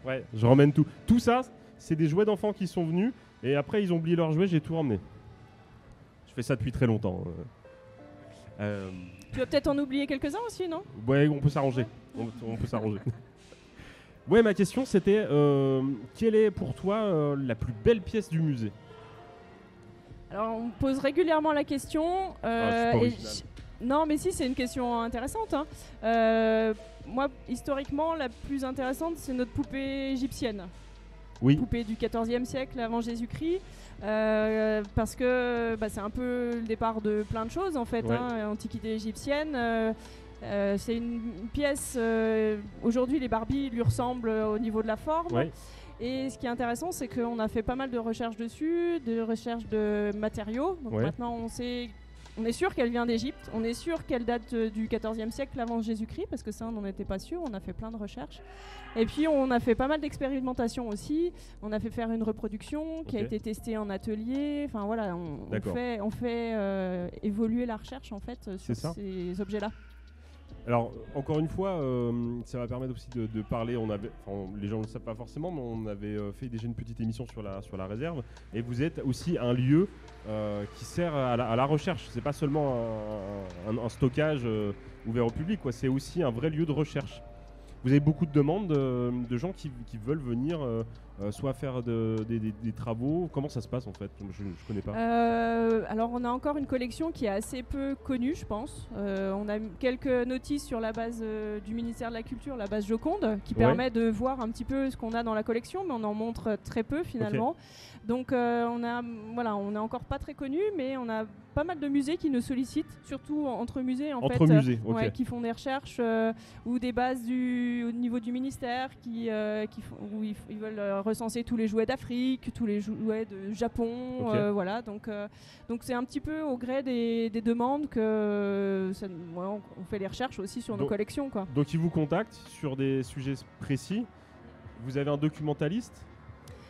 Ouais, je ramène tout. Tout ça, c'est des jouets d'enfants qui sont venus et après ils ont oublié leurs jouets, j'ai tout ramené. Je fais ça depuis très longtemps. Tu vas peut-être en oublier quelques-uns aussi, non? Ouais, on peut s'arranger. On peut s'arranger. Ouais, ma question c'était quelle est pour toi la plus belle pièce du musée? Alors, on me pose régulièrement la question. Non, mais si, c'est une question intéressante, hein. Moi, historiquement, la plus intéressante, c'est notre poupée égyptienne. Oui. Poupée du XIVe siècle avant Jésus-Christ. Parce que c'est un peu le départ de plein de choses, en fait, ouais. Hein, Antiquité égyptienne. C'est une pièce. Aujourd'hui, les Barbies lui ressemblent au niveau de la forme. Ouais. Et ce qui est intéressant, c'est qu'on a fait pas mal de recherches dessus, de recherches de matériaux. Donc maintenant, on est sûr qu'elle vient d'Égypte, on est sûr qu'elle date du XIVe siècle avant Jésus-Christ, parce que ça, on n'en était pas sûr, on a fait plein de recherches. Et puis, on a fait pas mal d'expérimentations aussi. On a fait faire une reproduction qui a été testée en atelier. Enfin voilà, on fait évoluer la recherche en fait sur ces objets-là. Alors, encore une fois, ça va permettre aussi de parler. Les gens ne le savent pas forcément, mais on avait fait déjà une petite émission sur la réserve. Et vous êtes aussi un lieu qui sert à la recherche. C'est pas seulement un stockage ouvert au public, quoi. C'est aussi un vrai lieu de recherche. Vous avez beaucoup de demandes de gens qui veulent venir soit faire des travaux. Comment ça se passe en fait? Je connais pas. Alors on a encore une collection qui est assez peu connue, je pense. On a quelques notices sur la base du ministère de la Culture, la base Joconde, qui permet de voir un petit peu ce qu'on a dans la collection, mais on en montre très peu finalement. Okay. Donc on est encore pas très connu, mais on a pas mal de musées qui nous sollicitent, surtout entre musées musées, qui font des recherches ou des bases au niveau du ministère où ils veulent recenser tous les jouets d'Afrique, tous les jouets de Japon, voilà. Donc c'est un petit peu au gré des demandes que on fait les recherches aussi sur nos collections, quoi. Donc ils vous contactent sur des sujets précis. Vous avez un documentaliste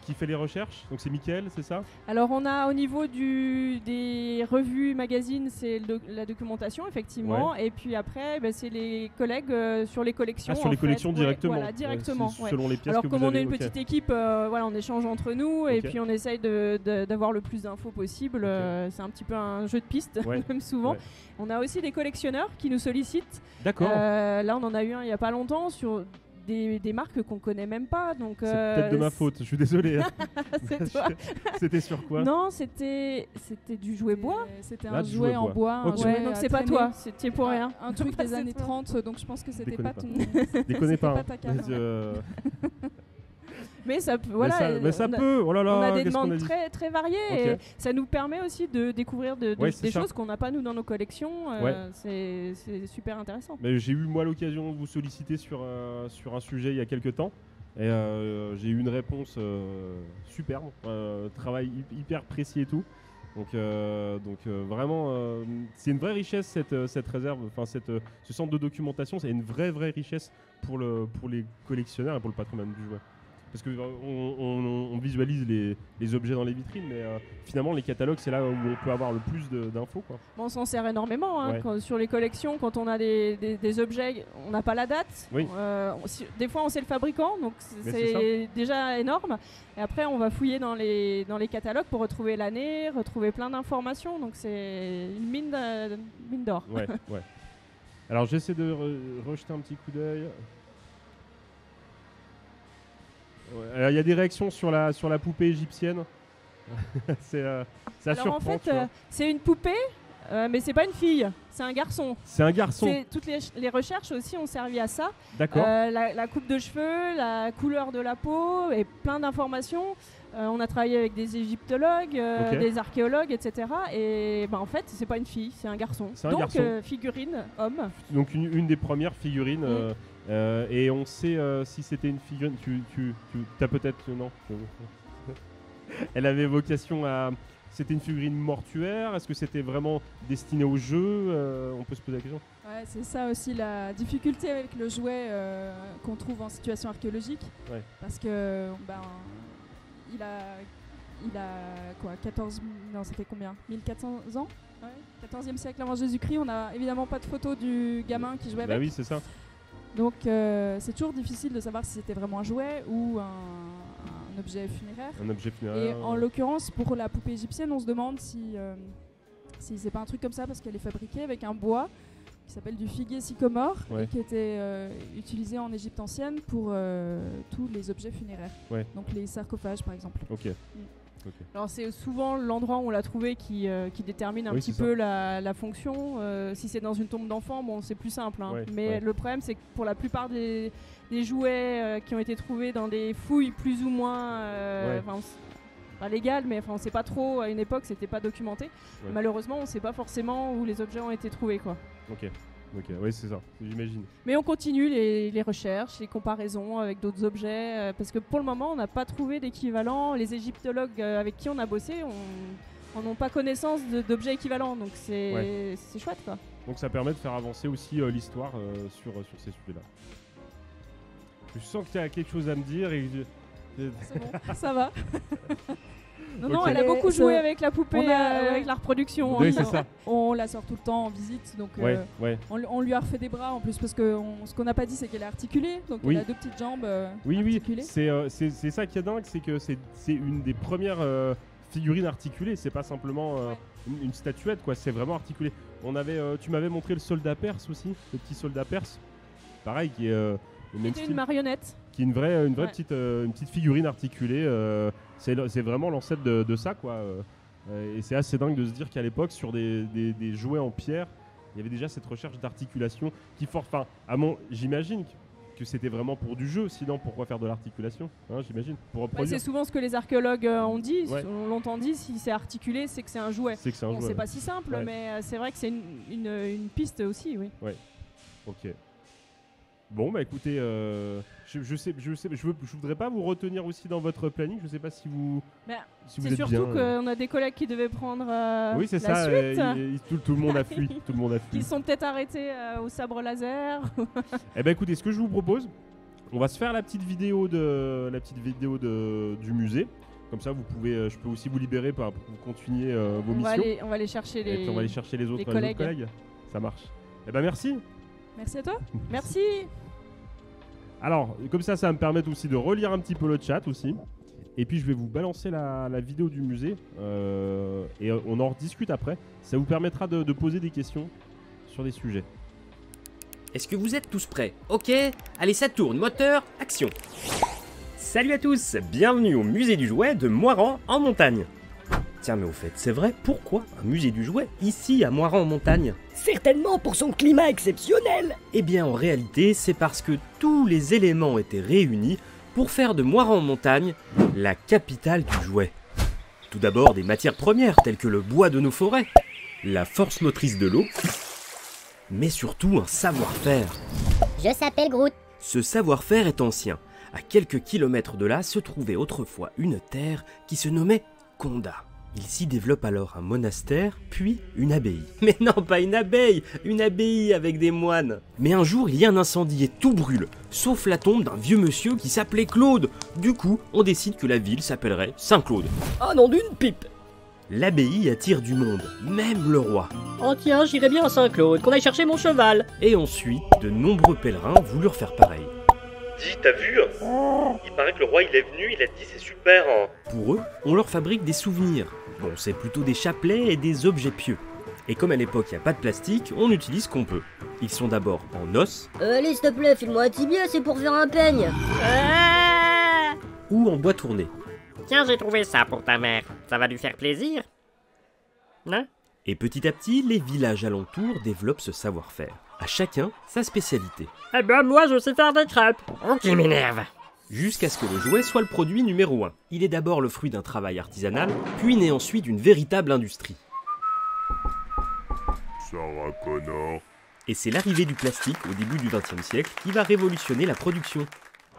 qui fait les recherches, donc c'est Mickaël, c'est ça? Alors on a au niveau des revues, magazines, c'est la documentation effectivement, et puis après c'est les collègues sur les collections. Sur les collections directement. Voilà, directement. Selon les pièces. Alors que comme vous on avez, est une petite équipe, on échange entre nous et puis on essaye d'avoir le plus d'infos possible. C'est un petit peu un jeu de piste même souvent. Ouais. On a aussi des collectionneurs qui nous sollicitent. D'accord. Là on en a eu un il n'y a pas longtemps sur des marques qu'on connaît même pas, donc c'est peut-être de ma faute, je suis désolé. C'est toi. C'était sur quoi? Non, c'était du jouet bois. C'était un jouet en bois. Donc c'est pas toi, c'était pour rien. Un truc des années 30, donc je pense que c'était pas ton. Déconnez pas. Mais ça peut, on a des demandes très, très variées et ça nous permet aussi de découvrir des choses qu'on n'a pas nous dans nos collections. C'est super intéressant. Mais j'ai eu moi l'occasion de vous solliciter sur un sujet il y a quelques temps et j'ai eu une réponse superbe, travail hyper précis et tout. Donc vraiment, c'est une vraie richesse cette réserve, ce centre de documentation, c'est une vraie richesse pour les collectionneurs et pour le patrimoine du jouet. Parce qu'on visualise les objets dans les vitrines, mais finalement les catalogues c'est là où on peut avoir le plus d'infos, quoi. On s'en sert énormément sur les collections, quand on a des objets, on n'a pas la date. Oui. Des fois on sait le fabricant, donc c'est déjà énorme. Et après on va fouiller dans les catalogues pour retrouver l'année, retrouver plein d'informations, donc c'est une mine d'or. Ouais. Alors j'essaie de rejeter un petit coup d'œil. Il y a des réactions sur la poupée égyptienne. Ça surprend. En fait, c'est une poupée, mais c'est pas une fille, c'est un garçon. C'est un garçon. Toutes les recherches aussi ont servi à ça. D'accord. La coupe de cheveux, la couleur de la peau et plein d'informations. On a travaillé avec des égyptologues, Ok. des archéologues, etc. Et en fait, c'est pas une fille, c'est un garçon. C'est un Donc, garçon. figurine, homme. Donc une des premières figurines. Et on sait si c'était une figurine. Tu as peut-être non. Elle avait vocation à. C'était une figurine mortuaire. Est-ce que c'était vraiment destiné au jeu? On peut se poser la question. Ouais, c'est ça aussi la difficulté avec le jouet qu'on trouve en situation archéologique. Ouais. Parce que il a quoi 14 non c'était combien 1400 ans, ouais, 14e siècle avant Jésus-Christ. On n'a évidemment pas de photo du gamin qui jouait Bah avec. oui, c'est ça. Donc c'est toujours difficile de savoir si c'était vraiment un jouet ou un objet funéraire. Un objet Et funéraire. en l'occurrence, pour la poupée égyptienne, on se demande si c'est pas un truc comme ça parce qu'elle est fabriquée avec un bois qui s'appelle du figuier sycomore Ouais. et qui était utilisé en Égypte ancienne pour tous les objets funéraires. Ouais. Donc les sarcophages par exemple. Ok. Alors c'est souvent l'endroit où on l'a trouvé qui détermine un Oui, petit c'est peu la fonction. Si c'est dans une tombe d'enfant, bon c'est plus simple. Hein. Ouais, Mais ouais. le problème c'est que pour la plupart des jouets qui ont été trouvés dans des fouilles plus ou moins Ouais. pas légales, mais on sait pas trop, à une époque c'était pas documenté. Ouais. Malheureusement on sait pas forcément où les objets ont été trouvés, quoi. Ok. Oui, c'est ça. J'imagine. Mais on continue les recherches, les comparaisons avec d'autres objets, parce que pour le moment, on n'a pas trouvé d'équivalent. Les égyptologues avec qui on a bossé n'ont pas connaissance d'objets équivalents, donc c'est chouette, quoi. Donc ça permet de faire avancer aussi l'histoire sur ces sujets-là. Je sens que tu as quelque chose à me dire et C'est bon, ça va. Non, Ok. elle a beaucoup Ça- joué avec la poupée, on a- avec la reproduction. Oui, hein. c'est ça. On la sort tout le temps en visite, donc Ouais. on lui a refait des bras en plus parce que ce qu'on n'a pas dit c'est qu'elle est articulée, donc Oui. elle a deux petites jambes Oui, articulées. c'est ça qui est dingue, c'est que c'est une des premières figurines articulées. C'est pas simplement une statuette, quoi. C'est vraiment articulé. Tu m'avais montré le soldat perse aussi, le petit soldat perse. Pareil, qui est au même C'était une style, marionnette. qui est une vraie Ouais. petite figurine articulée. C'est vraiment l'ancêtre de ça, quoi. Et c'est assez dingue de se dire qu'à l'époque, sur des jouets en pierre, il y avait déjà cette recherche d'articulation qui j'imagine que c'était vraiment pour du jeu, sinon pourquoi faire de l'articulation, hein, j'imagine, pour Ouais, reproduire. c'est souvent ce que les archéologues ont dit, Ouais. ont longtemps dit, si c'est articulé, c'est que c'est un jouet. C'est que c'est un Bon, jeu. c'est pas si simple, Ouais. mais c'est vrai que c'est une piste aussi, oui. Ok. Bon, bah écoutez, je voudrais pas vous retenir aussi dans votre planning. Je sais pas si vous, Bah, si vous C'est êtes surtout bien. qu'on a des collègues qui devaient prendre Oui, c'est la ça. suite, Tout le monde a fui. Tout le monde a fui. qui sont peut-être arrêtés au sabre laser. Eh ben écoutez, ce que je vous propose, on va se faire la petite vidéo du musée. Comme ça, vous pouvez, je peux aussi vous libérer pour continuer vos on, va missions. aller, on va aller chercher Et puis on va aller chercher les autres collègues. collègues. Ça marche. Eh ben merci. Merci à toi. Merci. Alors, comme ça va me permettre aussi de relire un petit peu le chat aussi. Et puis je vais vous balancer la vidéo du musée et on en rediscute après. Ça vous permettra de poser des questions sur des sujets. Est-ce que vous êtes tous prêts? Ok, allez ça tourne, moteur, action. Salut à tous, bienvenue au musée du jouet de Moirans en montagne. Tiens mais au fait, c'est vrai, pourquoi un musée du jouet ici à Moirans en montagne? Certainement pour son climat exceptionnel. Eh bien en réalité, c'est parce que tous les éléments étaient réunis pour faire de Moirans en montagne la capitale du jouet. Tout d'abord des matières premières telles que le bois de nos forêts, la force motrice de l'eau, mais surtout un savoir-faire. Je s'appelle Groot. Ce savoir-faire est ancien. À quelques kilomètres de là se trouvait autrefois une terre qui se nommait Konda. Il s'y développe alors un monastère, puis une abbaye. Mais non, pas une abbaye avec des moines. Mais un jour, il y a un incendie et tout brûle, sauf la tombe d'un vieux monsieur qui s'appelait Claude. Du coup, on décide que la ville s'appellerait Saint-Claude. Oh nom d'une pipe. L'abbaye attire du monde, même le roi. Oh tiens, j'irais bien à Saint-Claude, qu'on aille chercher mon cheval. Et ensuite, de nombreux pèlerins voulurent faire pareil. Dis, t'as vu? Il paraît que le roi il est venu, il a dit c'est super. Hein. Pour eux, on leur fabrique des souvenirs. Bon, c'est plutôt des chapelets et des objets pieux. Et comme à l'époque il n'y a pas de plastique, on utilise ce qu'on peut. Ils sont d'abord en os Allez, s'il te plaît, file-moi un tibia, c'est pour faire un peigne. ou en bois tourné. Tiens, j'ai trouvé ça pour ta mère. Ça va lui faire plaisir? Hein? Et petit à petit, les villages alentours développent ce savoir-faire. À chacun sa spécialité. Eh ben, moi, je sais faire des crêpes. Oh, qui m'énerve. jusqu'à ce que le jouet soit le produit numéro 1. Il est d'abord le fruit d'un travail artisanal, puis naît ensuite une véritable industrie. Sarah Connor. Et c'est l'arrivée du plastique au début du XXe siècle qui va révolutionner la production.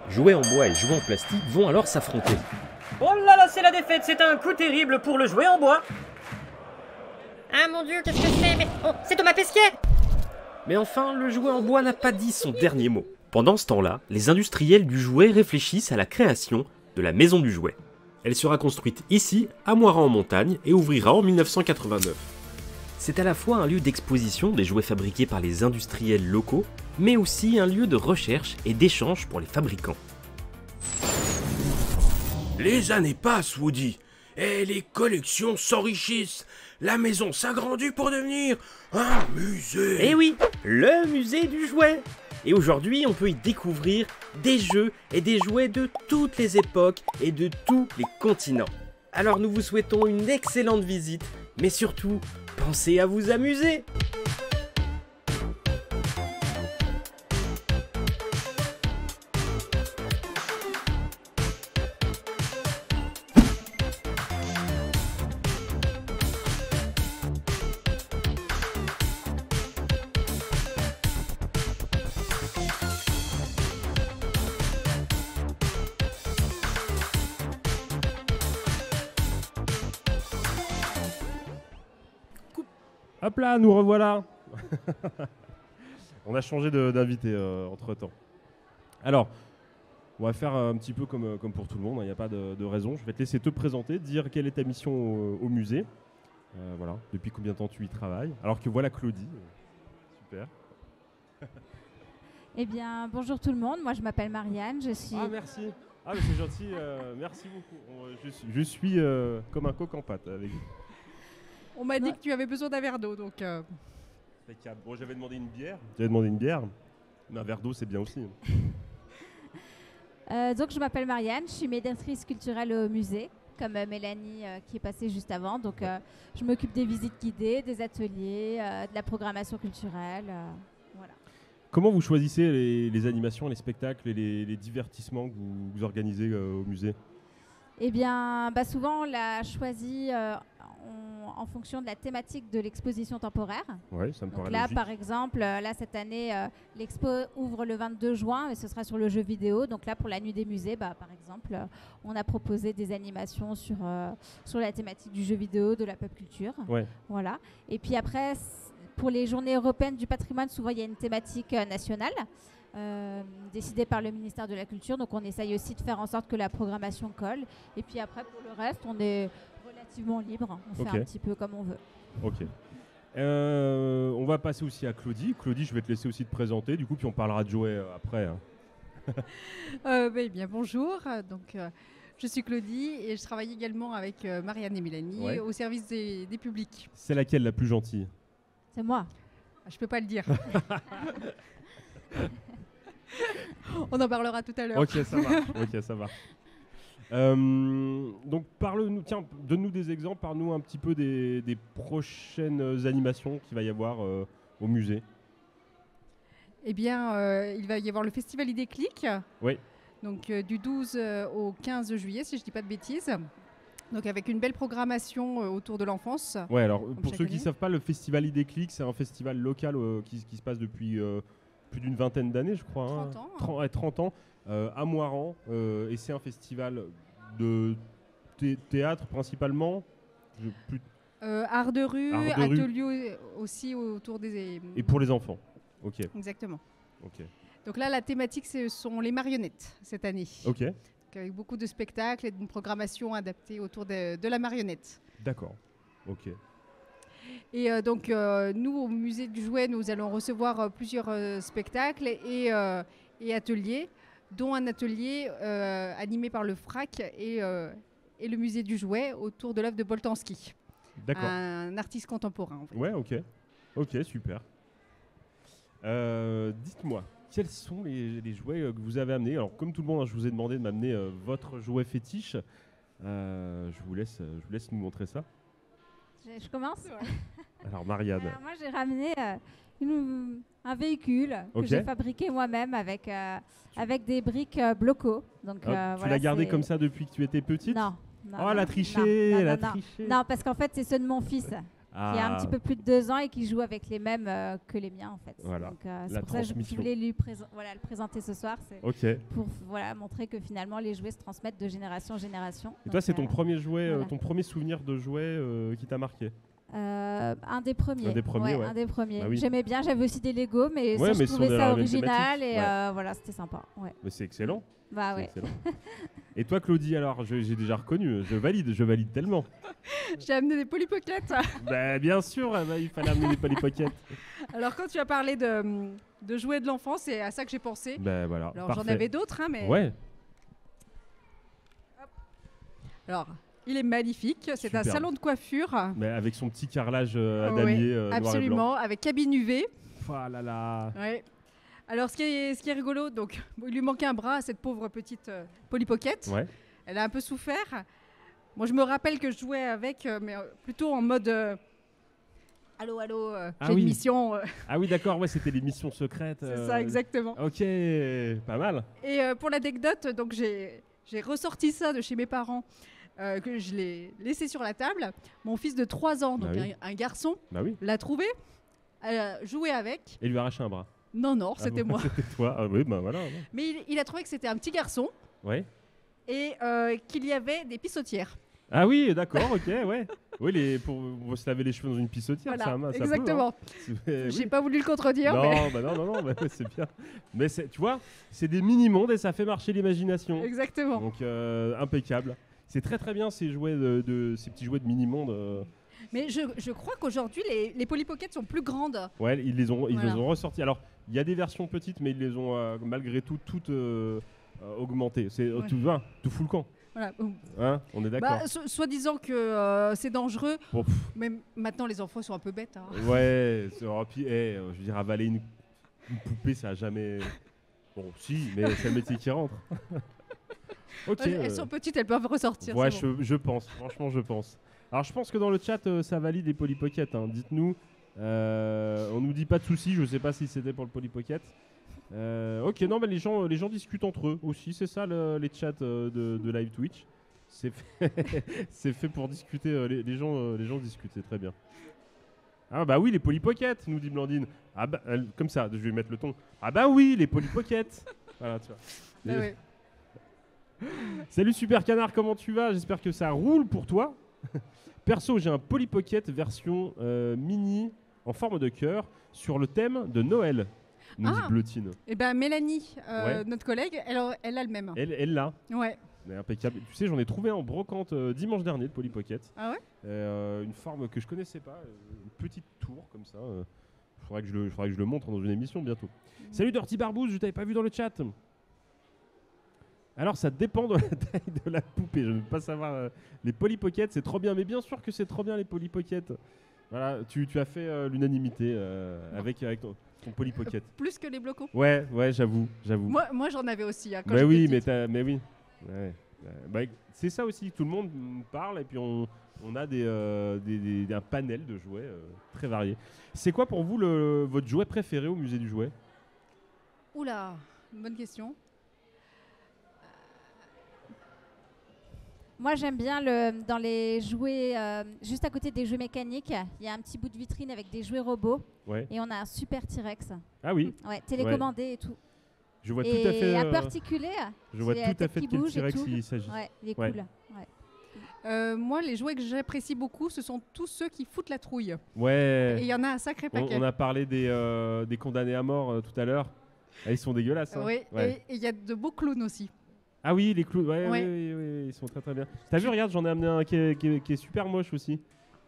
Jouets en bois et jouets en plastique vont alors s'affronter. Oh là là, c'est la défaite, c'est un coup terrible pour le jouet en bois. Ah mon dieu, qu'est-ce que c'est? Mais oh, c'est Thomas Pesquet! Mais enfin, le jouet en bois n'a pas dit son dernier mot. Pendant ce temps-là, les industriels du jouet réfléchissent à la création de la maison du jouet. Elle sera construite ici, à Moirans-en-Montagne, et ouvrira en 1989. C'est à la fois un lieu d'exposition des jouets fabriqués par les industriels locaux, mais aussi un lieu de recherche et d'échange pour les fabricants. Les années passent, Woody, et les collections s'enrichissent. La maison s'agrandit pour devenir un musée. Eh oui, le musée du jouet. Et aujourd'hui, on peut y découvrir des jeux et des jouets de toutes les époques et de tous les continents. Alors nous vous souhaitons une excellente visite, mais surtout, pensez à vous amuser. Hop là, nous revoilà. On a changé d'invité entre-temps. Alors, on va faire un petit peu comme pour tout le monde, il n'y a pas de raison. Je vais te laisser te présenter, dire quelle est ta mission au musée. Voilà, depuis combien de temps tu y travailles. Alors que voilà Claudie. Super. Eh bien, bonjour tout le monde, moi je m'appelle Marianne, je suis... Ah merci, ah mais c'est gentil, merci beaucoup. Je suis comme un coq en pâte avec vous. On m'a dit que tu avais besoin d'un verre d'eau, donc... Impeccable. Bon, j'avais demandé une bière. Mais un verre d'eau, c'est bien aussi. Donc, je m'appelle Marianne, je suis médiatrice culturelle au musée, comme Mélanie qui est passée juste avant. Donc, je m'occupe des visites guidées, des ateliers, de la programmation culturelle. Voilà. Comment vous choisissez les animations, les spectacles et les divertissements que vous organisez au musée? Eh bien, souvent, on l'a choisi en fonction de la thématique de l'exposition temporaire. Oui, ça me paraît là, logique. par exemple, cette année, l'expo ouvre le 22 juin et ce sera sur le jeu vidéo. Donc là, pour la nuit des musées, par exemple, on a proposé des animations sur la thématique du jeu vidéo, de la pop culture. Ouais. Voilà. Et puis après, pour les journées européennes du patrimoine, souvent, il y a une thématique nationale. Décidé par le ministère de la Culture, donc on essaye aussi de faire en sorte que la programmation colle. Et puis après, pour le reste, on est relativement libre, on fait un petit peu comme on veut. Ok. On va passer aussi à Claudie. Claudie, je vais te laisser aussi te présenter, du coup, puis on parlera de jouets après. Eh bien, bonjour. Donc, je suis Claudie et je travaille également avec Marianne et Mélanie au service des publics. C'est laquelle la plus gentille? C'est moi. Je peux pas le dire. On en parlera tout à l'heure. Ok, ça va. Donc, donne-nous des exemples, parle-nous un petit peu des prochaines animations qu'il va y avoir au musée. Eh bien, il va y avoir le Festival Idée Click. Oui. Donc, du 12 au 15 juillet, si je ne dis pas de bêtises. Donc, avec une belle programmation autour de l'enfance. Ouais, alors, pour ceux qui ne savent pas, le Festival Idée Click, c'est un festival local qui se passe depuis... plus d'une vingtaine d'années, je crois. 30 ans. À Moirans. Et c'est un festival de théâtre principalement. Art de rue, ateliers aussi autour des... Et pour les enfants. Ok. Exactement. Ok. Donc là, la thématique, ce sont les marionnettes cette année. Ok. Donc, avec beaucoup de spectacles et d'une programmation adaptée autour de la marionnette. D'accord. Ok. Et donc, nous, au musée du jouet, nous allons recevoir plusieurs spectacles et ateliers, dont un atelier animé par le FRAC et le musée du jouet autour de l'œuvre de Boltanski. D'accord. Un artiste contemporain. En fait. Ouais, ok. Ok, super. Dites-moi, quels sont les jouets que vous avez amenés? Alors, comme tout le monde, je vous ai demandé de m'amener votre jouet fétiche. Je vous laisse nous montrer ça. Je commence. Alors, Marianne. Alors, moi, j'ai ramené un véhicule que j'ai fabriqué moi-même avec des briques Bloco. Donc, tu l'as gardé comme ça depuis que tu étais petite? Non. Oh, elle a triché, elle a triché. Non, parce qu'en fait, c'est ceux de mon fils. Qui a un petit peu plus de 2 ans et qui joue avec les mêmes que les miens en fait. Voilà. Donc c'est pour ça que je voulais le présenter ce soir. C'est pour montrer que finalement les jouets se transmettent de génération en génération. Et toi, c'est ton premier jouet, ton premier souvenir de jouet qui t'a marqué? Un des premiers. Un des premiers, Un des premiers. Ah oui. J'aimais bien, j'avais aussi des Lego, mais ça, je trouvais ça original et voilà, c'était sympa. Ouais. Mais c'est excellent. Bah ouais. Excellent. Et toi, Claudie, alors, j'ai déjà reconnu, je valide tellement. J'ai amené des Polly Pocket. Bah, bien sûr, il fallait amener des Polly Pocket. Alors, quand tu as parlé de jouets de l'enfance, c'est à ça que j'ai pensé. Bah, voilà. Alors, j'en avais d'autres, hein, mais. Ouais. Hop. Alors, il est magnifique. C'est un salon de coiffure. Mais avec son petit carrelage à damier noir et blanc. Absolument, avec cabine UV. Oh là là. Ouais. Alors, ce qui est rigolo, donc, il lui manquait un bras à cette pauvre petite Polly Pocket. Ouais. Elle a un peu souffert. Moi, je me rappelle que je jouais avec, mais plutôt en mode allô, j'ai une mission. Ah oui, d'accord, ouais, c'était les missions secrètes. C'est ça, exactement. Ok, pas mal. Et pour l'anecdote, donc j'ai ressorti ça de chez mes parents, que je l'ai laissé sur la table. Mon fils de 3 ans, donc un garçon, l'a trouvé, joué avec. Et lui a arraché un bras. Non, c'était moi. C'était toi. Ah oui, bah voilà. Ouais. Mais il a trouvé que c'était un petit garçon. Ouais. Et qu'il y avait des pissotières. Ah oui, d'accord, ok, ouais. Oui, pour se laver les cheveux dans une pissotière, voilà, ça exactement. Peut, J'ai pas voulu le contredire. Non, bah, c'est bien. Mais tu vois, c'est des mini-mondes et ça fait marcher l'imagination. Exactement. Donc impeccable. C'est très très bien ces jouets ces petits jouets de mini-mondes. Mais je crois qu'aujourd'hui les Polly Pocket sont plus grandes. Ouais, ils les ont ressortis. Alors, il y a des versions petites, mais ils les ont malgré tout toutes augmentées. C'est tout fout le camp. Voilà. Hein, on est d'accord. Soi-disant que c'est dangereux, mais maintenant les enfants sont un peu bêtes. Hein. Ouais, puis, je veux dire, avaler une poupée, ça a jamais. Bon, si, mais c'est le métier qui rentre. Ok. Elles sont petites, elles peuvent ressortir. Ouais, bon. je pense. Franchement, je pense. Alors, je pense que dans le chat, ça valide les Polly Pocket. Hein. Dites-nous. On nous dit pas de soucis. Je sais pas si c'était pour le Polly Pocket. Ok, non, mais les gens discutent entre eux aussi. C'est ça les chats de live Twitch. C'est fait pour discuter. Les gens discutent, c'est très bien. Ah bah oui, les Polly Pocket, nous dit Blandine. Ah bah, comme ça, je vais mettre le ton. Ah bah oui, les Polly Pocket. Voilà, tu vois. Ouais. Salut Super Canard, comment tu vas? J'espère que ça roule pour toi. Perso, j'ai un Polly Pocket version mini en forme de cœur sur le thème de Noël. Nous dit Blotine. Et ben Mélanie, notre collègue, elle a le même. Elle l'a. Ouais. Mais impeccable. Tu sais, j'en ai trouvé en brocante dimanche dernier de Polly Pocket. Ah ouais. Une forme que je connaissais pas, une petite tour comme ça. Faudrait que je le montre dans une émission bientôt. Salut Dirty Barbouze, je t'avais pas vu dans le chat. Alors ça dépend de la taille de la poupée. Je ne veux pas savoir. Les Polly Pocket, c'est trop bien. Mais bien sûr que c'est trop bien les Polly Pocket. Voilà, tu as fait l'unanimité avec ton Polly Pocket. Plus que les blocos. Ouais, j'avoue. Moi j'en avais aussi. Hein, quand mais oui, petite. mais oui. Ouais. Bah, c'est ça aussi. Tout le monde parle et puis on a un panel de jouets très variés. C'est quoi pour vous votre jouet préféré au musée du jouet? Oula, bonne question. Moi, j'aime bien dans les jouets, juste à côté des jouets mécaniques, il y a un petit bout de vitrine avec des jouets robots. Ouais. Et on a un super T-Rex. Ah oui. Ouais, télécommandé et tout. Je vois tout à fait. Et un peu articulé. Je vois tout à fait de quel T-Rex il s'agit. Ouais, il est cool. Ouais. Moi, les jouets que j'apprécie beaucoup, ce sont tous ceux qui foutent la trouille. Ouais. Et il y en a un sacré paquet. On a parlé des condamnés à mort tout à l'heure. Ah, ils sont dégueulasses. Hein. Oui, ouais. Et il y a de beaux clowns aussi. Ah oui, les clowns, oui, ils sont très très bien. T'as vu, regarde, j'en ai amené un qui est super moche aussi.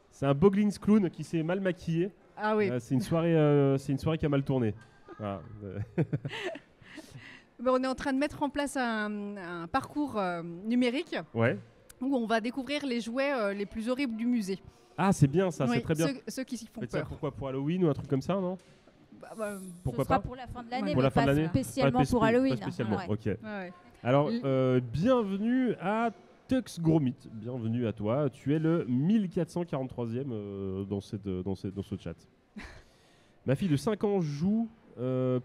C'est un Boglins clown qui s'est mal maquillé. Ah oui. C'est une soirée qui a mal tourné. Voilà. On est en train de mettre en place un parcours numérique où on va découvrir les jouets les plus horribles du musée. Ah, c'est bien ça, c'est très bien. Ceux qui s'y font peur. Ça, pourquoi pour Halloween ou un truc comme ça, non? Pourquoi pas pour la fin de l'année, mais pas spécialement pour Halloween. Pas spécialement, ok. Ouais. Alors, bienvenue à Tux Gromit. Bienvenue à toi. Tu es le 1443e dans ce chat. Ma fille de 5 ans joue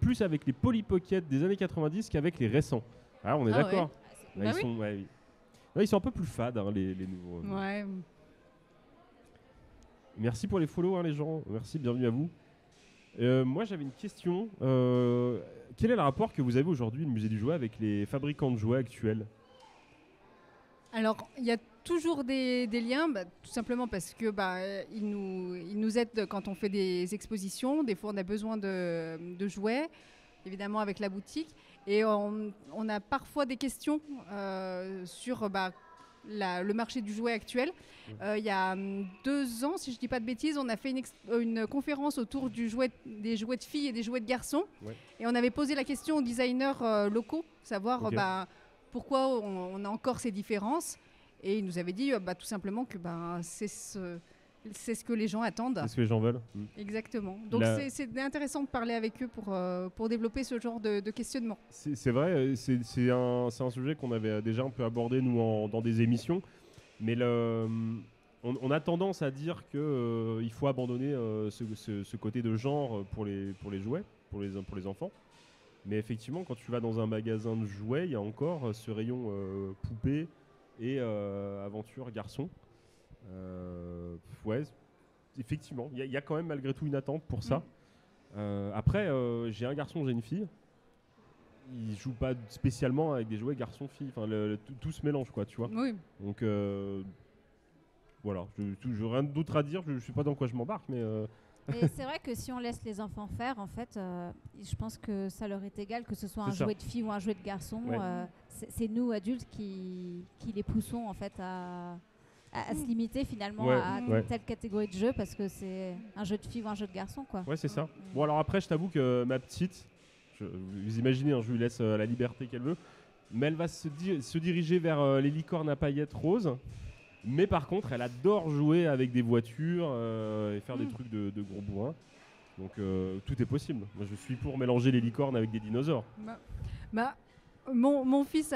plus avec les Polly Pocket des années 90 qu'avec les récents. Ah, on est d'accord. Ouais. Ils sont un peu plus fades, hein, les nouveaux. Ouais. Merci pour les follow, hein, les gens. Merci, bienvenue à vous. Moi, j'avais une question. Quel est le rapport que vous avez aujourd'hui, le musée du jouet, avec les fabricants de jouets actuels? Alors, il y a toujours des liens, tout simplement parce que ils nous aident quand on fait des expositions. Des fois, on a besoin de jouets, évidemment avec la boutique. Et on a parfois des questions sur le marché du jouet actuel. Il y a 2 ans, si je ne dis pas de bêtises, on a fait une conférence autour des jouets de filles et des jouets de garçons. Ouais. Et on avait posé la question aux designers locaux, savoir pourquoi on a encore ces différences. Et ils nous avaient dit tout simplement que c'est ce que les gens attendent. C'est ce que les gens veulent. Exactement. Donc c'est intéressant de parler avec eux pour développer ce genre de questionnement. C'est vrai, c'est un sujet qu'on avait déjà un peu abordé nous dans des émissions. Mais on a tendance à dire qu'il faut abandonner ce côté de genre pour les jouets, pour les enfants. Mais effectivement, quand tu vas dans un magasin de jouets, il y a encore ce rayon poupée et aventure garçon. Ouais, effectivement, il y a quand même malgré tout une attente pour ça. Après, j'ai un garçon, j'ai une fille. Ils jouent pas spécialement avec des jouets garçon-fille. Enfin, tout se mélange, quoi, tu vois. Oui. Donc voilà, je rien d'autre à dire. Je sais pas dans quoi je m'embarque, mais. Et c'est vrai que si on laisse les enfants faire, en fait, je pense que ça leur est égal que ce soit un jouet de fille ou un jouet de garçon. Ouais. C'est nous adultes qui les poussons en fait à se limiter finalement à telle catégorie de jeu parce que c'est un jeu de fille ou un jeu de garçon, quoi. Ouais, c'est ça. Bon, alors après, je t'avoue que ma petite, vous imaginez, hein, je lui laisse la liberté qu'elle veut, mais elle va se diriger vers les licornes à paillettes roses. Mais par contre, elle adore jouer avec des voitures et faire des trucs de gros bourrins. Donc tout est possible. Moi, je suis pour mélanger les licornes avec des dinosaures. Mon fils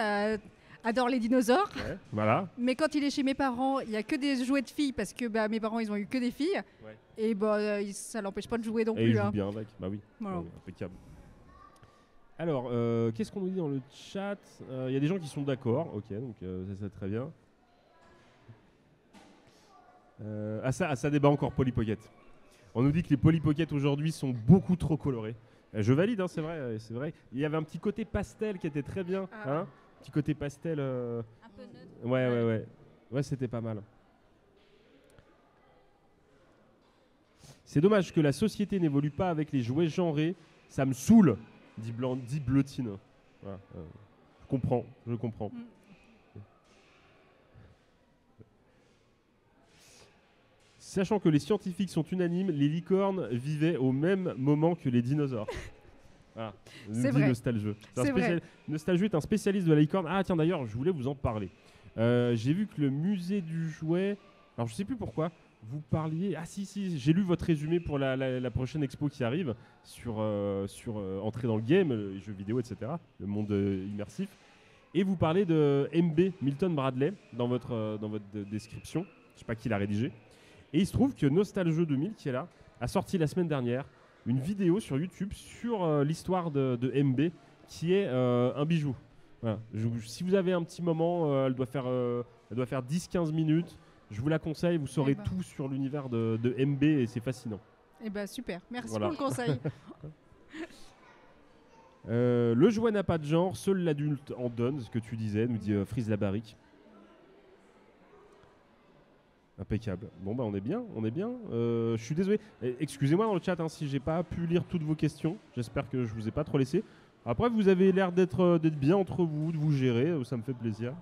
adore les dinosaures. Ouais, voilà. Mais quand il est chez mes parents, il n'y a que des jouets de filles parce que mes parents, ils ont eu que des filles. Ouais. Et ça l'empêche pas de jouer non plus. Et il joue bien avec. Bah oui. Voilà. Impeccable. Alors, qu'est-ce qu'on nous dit dans le chat? Il y a des gens qui sont d'accord. Ok, donc ça c'est très bien. Ça débat encore Polly Pocket. On nous dit que les Polly Pocket aujourd'hui sont beaucoup trop colorés. Je valide, hein, c'est vrai. Il y avait un petit côté pastel qui était très bien. Hein, petit côté pastel. Un peu neutre. Ouais, c'était pas mal. C'est dommage que la société n'évolue pas avec les jouets genrés. Ça me saoule, dit Blotine. Voilà, je comprends. Sachant que les scientifiques sont unanimes, les licornes vivaient au même moment que les dinosaures. Ah, c'est vrai. Nostalgieux. Nostalgieux est un spécialiste de la licorne. Ah tiens, d'ailleurs, je voulais vous en parler. J'ai vu que le musée du jouet... Alors je sais plus pourquoi, vous parliez... Ah si, j'ai lu votre résumé pour la prochaine expo qui arrive sur entrer dans le game, les jeux vidéo, etc. Le monde immersif. Et vous parlez de MB, Milton Bradley, dans votre description. Je sais pas qui l'a rédigé. Et il se trouve que Nostalgieux 2000, qui est là, a sorti la semaine dernière une vidéo sur YouTube sur l'histoire de MB, qui est un bijou. Voilà. Si vous avez un petit moment, elle doit faire 10-15 minutes. Je vous la conseille, vous saurez tout sur l'univers de MB et c'est fascinant. Super, merci pour le conseil. Le jouet n'a pas de genre, seul l'adulte en donne, ce que tu disais, nous dit Freeze la Barrique. Impeccable. Bon on est bien. Je suis désolé. Excusez-moi dans le chat si j'ai pas pu lire toutes vos questions. J'espère que je vous ai pas trop laissé. Après vous avez l'air d'être bien entre vous, de vous gérer. Ça me fait plaisir.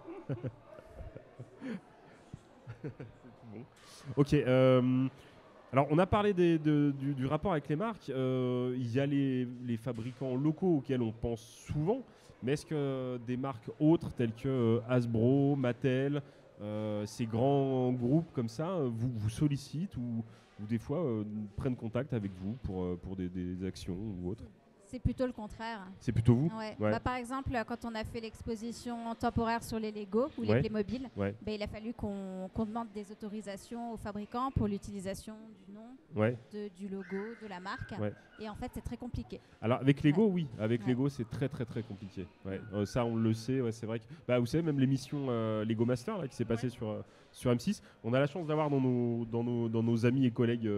Bon. Ok. Alors on a parlé du rapport avec les marques. Il y a les fabricants locaux auxquels on pense souvent. Mais est-ce que des marques autres telles que Hasbro, Mattel, ces grands groupes comme ça vous sollicitent ou des fois prennent contact avec vous pour des actions ou autres? C'est plutôt le contraire. C'est plutôt vous? Ouais. Ouais. Bah, par exemple, quand on a fait l'exposition temporaire sur les Lego ou les Playmobil, bah, il a fallu qu'on demande des autorisations aux fabricants pour l'utilisation du nom, du logo, de la marque. Et en fait, c'est très compliqué. Alors, avec Lego, oui. Avec Lego, c'est très, très, très compliqué. Ça, on le sait. C'est vrai que... Bah, vous savez, même l'émission Lego Master là, qui s'est passée sur M6, on a la chance d'avoir dans nos amis et collègues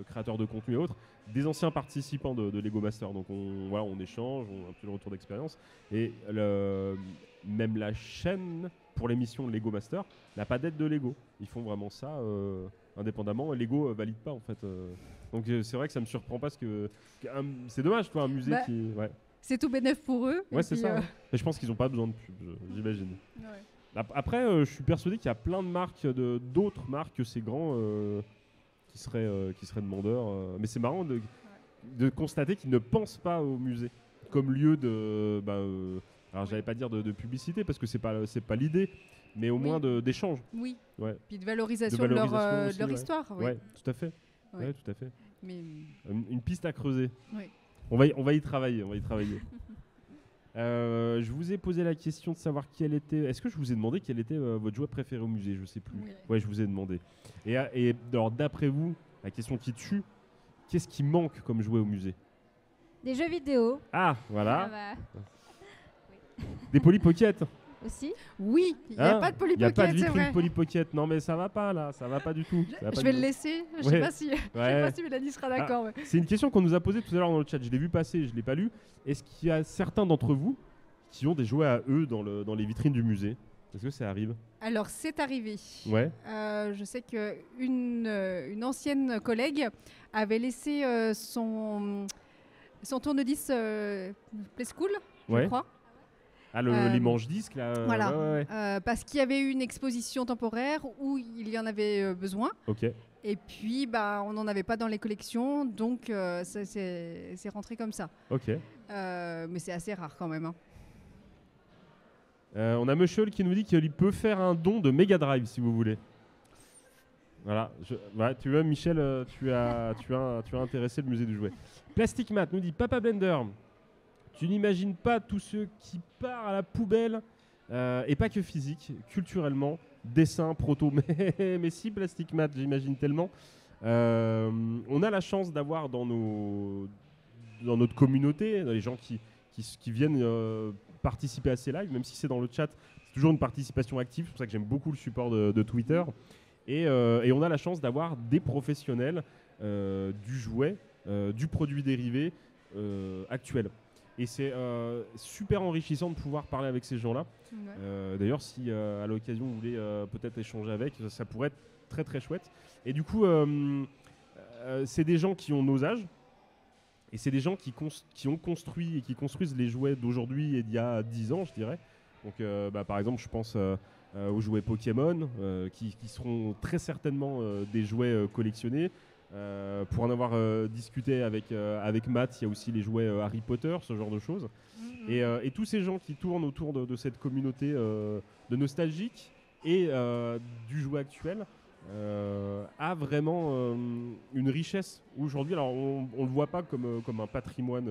créateurs de contenu et autres des anciens participants de Lego Master. Donc on échange, on a un petit retour d'expérience. Et même la chaîne pour l'émission Lego Master n'a pas d'aide de Lego. Ils font vraiment ça indépendamment. Lego valide pas en fait. Donc c'est vrai que ça me surprend pas parce que c'est dommage, toi, un musée qui... C'est tout bénef pour eux. Ouais, c'est ça. Et je pense qu'ils n'ont pas besoin de pub, j'imagine. Après, je suis persuadé qu'il y a plein de marques, d'autres marques que ces grands qui seraient demandeurs. Mais c'est marrant de constater qu'ils ne pensent pas au musée comme lieu de... alors, j'allais pas dire de publicité parce que c'est pas l'idée, mais au moins d'échange. Oui. Ouais. Puis de valorisation de leur histoire. Oui, tout à fait. Ouais, tout à fait. Mais... Une piste à creuser. Oui. On va y travailler. Je vous ai posé la question de savoir quel était... Est-ce que je vous ai demandé quel était votre jouet préféré au musée? Je sais plus. Oui. Ouais, je vous ai demandé. Et alors, d'après vous, la question qui tue, qu'est-ce qui manque comme jouet au musée? Des jeux vidéo. Ah, voilà. Oui. Des Polly Pocket. Aussi. Oui, il n'y a pas de Polly Pocket, c'est vrai. Il n'y a pas de vitrine Polly Pocket. Non, mais ça va pas là, ça va pas du tout. Je vais le laisser. Je sais pas si Mélanie sera d'accord. C'est une question qu'on nous a posée tout à l'heure dans le chat. Je l'ai vu passer, je l'ai pas lu. Est-ce qu'il y a certains d'entre vous qui ont des jouets à eux dans les vitrines du musée? Est-ce que ça arrive? Alors, c'est arrivé. Ouais. Je sais qu'une ancienne collègue avait laissé son tourne-disque Play School, je crois. Ah, les manches-disques, là. Voilà. Parce qu'il y avait eu une exposition temporaire où il y en avait besoin. Ok. Et puis, on n'en avait pas dans les collections, donc c'est rentré comme ça. Ok. Mais c'est assez rare quand même. On a Michel qui nous dit qu'il peut faire un don de Mega Drive si vous voulez. Voilà. Tu vois, Michel, tu as intéressé le musée du jouet. Plastic Mat nous dit Papa Blender. Tu n'imagines pas tous ceux qui partent à la poubelle, et pas que physique, culturellement, dessin, proto, mais si, Plastic Mat, j'imagine tellement. On a la chance d'avoir dans notre communauté, les gens qui viennent participer à ces lives, même si c'est dans le chat, c'est toujours une participation active, c'est pour ça que j'aime beaucoup le support de Twitter. Et on a la chance d'avoir des professionnels du jouet, du produit dérivé actuel. Et c'est super enrichissant de pouvoir parler avec ces gens-là. Ouais. D'ailleurs, si à l'occasion vous voulez peut-être échanger avec, ça pourrait être très très chouette. Et du coup, c'est des gens qui ont nos âges. Et c'est des gens qui ont construit et qui construisent les jouets d'aujourd'hui et d'il y a 10 ans, je dirais. Donc, par exemple, je pense aux jouets Pokémon, qui seront très certainement des jouets collectionnés. Pour en avoir discuté avec Matt, il y a aussi les jouets Harry Potter, ce genre de choses. Et tous ces gens qui tournent autour de cette communauté de nostalgiques et du jouet actuel a vraiment une richesse aujourd'hui. Alors on ne le voit pas comme un patrimoine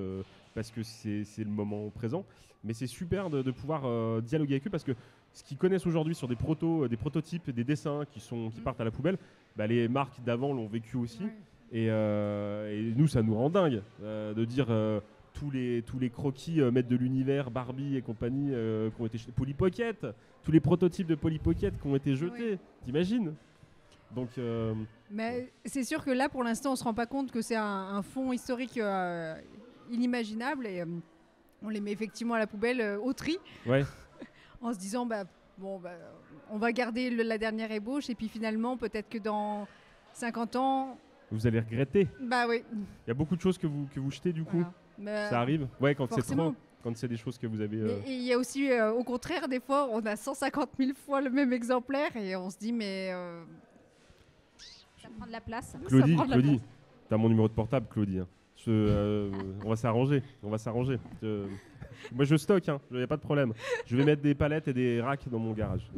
parce que c'est le moment présent, mais c'est super de pouvoir dialoguer avec eux parce que ce qu'ils connaissent aujourd'hui sur des prototypes, des dessins qui partent à la poubelle, les marques d'avant l'ont vécu aussi. Ouais. Et nous, ça nous rend dingue de dire tous les croquis maîtres de l'univers, Barbie et compagnie qui ont été jetés. Polly Pocket, tous les prototypes de Polly Pocket qui ont été jetés. T'imagines? Donc, mais c'est sûr que là, pour l'instant, on se rend pas compte que c'est un fond historique inimaginable et on les met effectivement à la poubelle au tri. Ouais. En se disant on va garder la dernière ébauche et puis finalement peut-être que dans 50 ans vous allez regretter. Bah oui. Il y a beaucoup de choses que vous jetez du coup. Ça arrive. Ouais, quand c'est trop. Quand c'est des choses que vous avez. Et il y a aussi au contraire des fois on a 150 000 fois le même exemplaire et on se dit mais ça prend de la place. Claudie, t'as mon numéro de portable, Claudie. Hein. On va s'arranger. Moi, je stocke, il n'y a pas de problème. Je vais mettre des palettes et des racks dans mon garage.